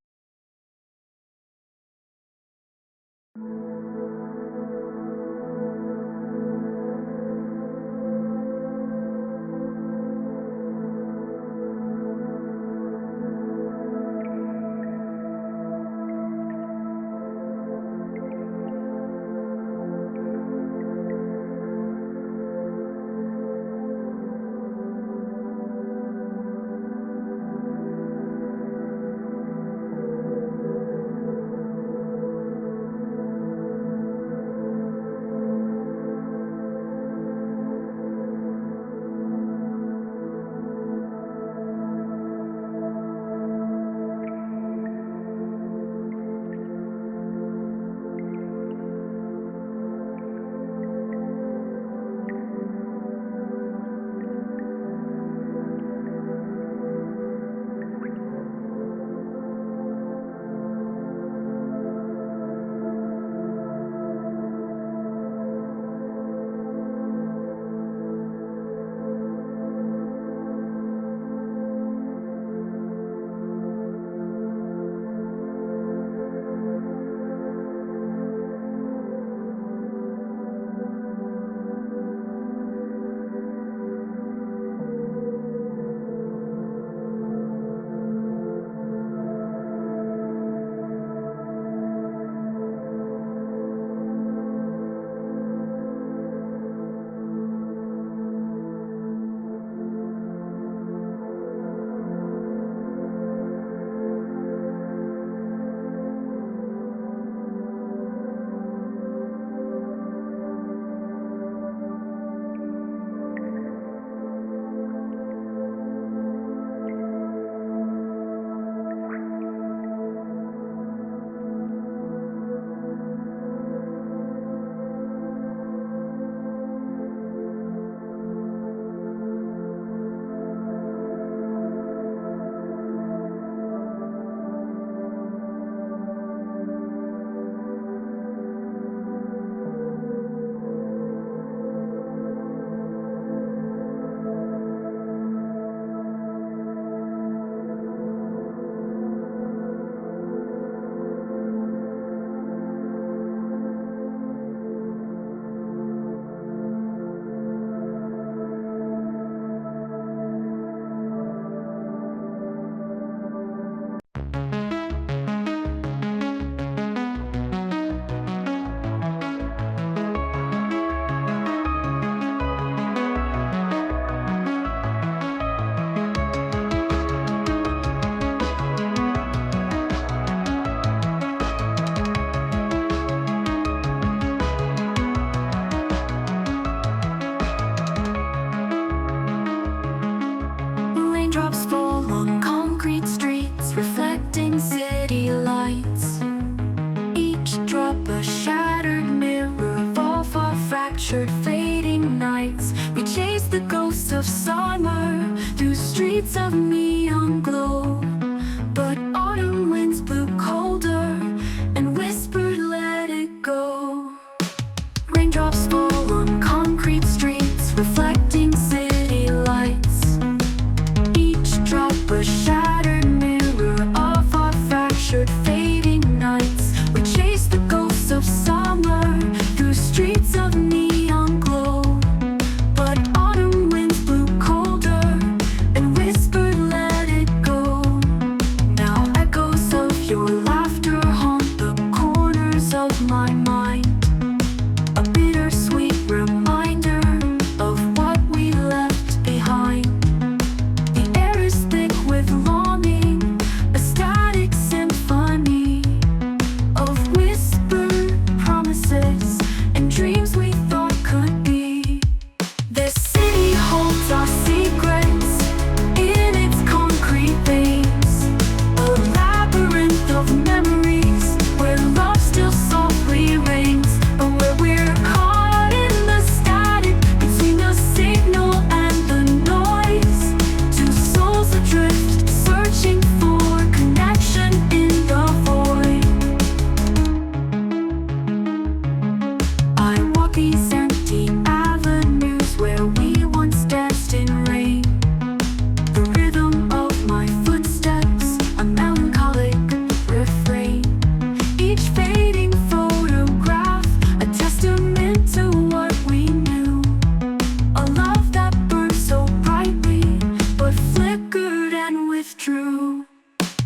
true.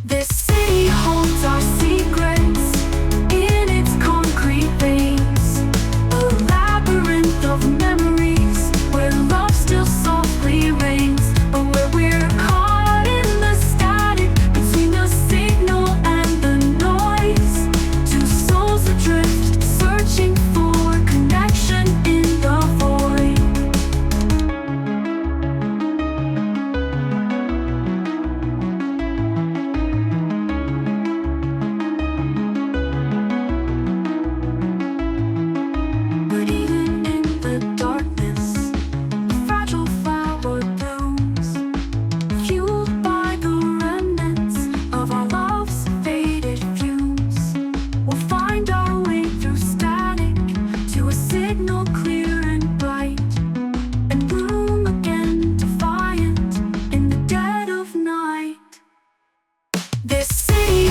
This city holds our secrets in its concrete veins, a labyrinth of memories where love still softly reigns, but where we're caught in the static between the signal and the noise. Two souls adrift, searching for connection in the void. But even in the darkness, a fragile flower blooms, fueled by the remnants of our love's faded fumes. We'll find our way through static to a signal clear and bright, and bloom again defiant in the dead of night. This city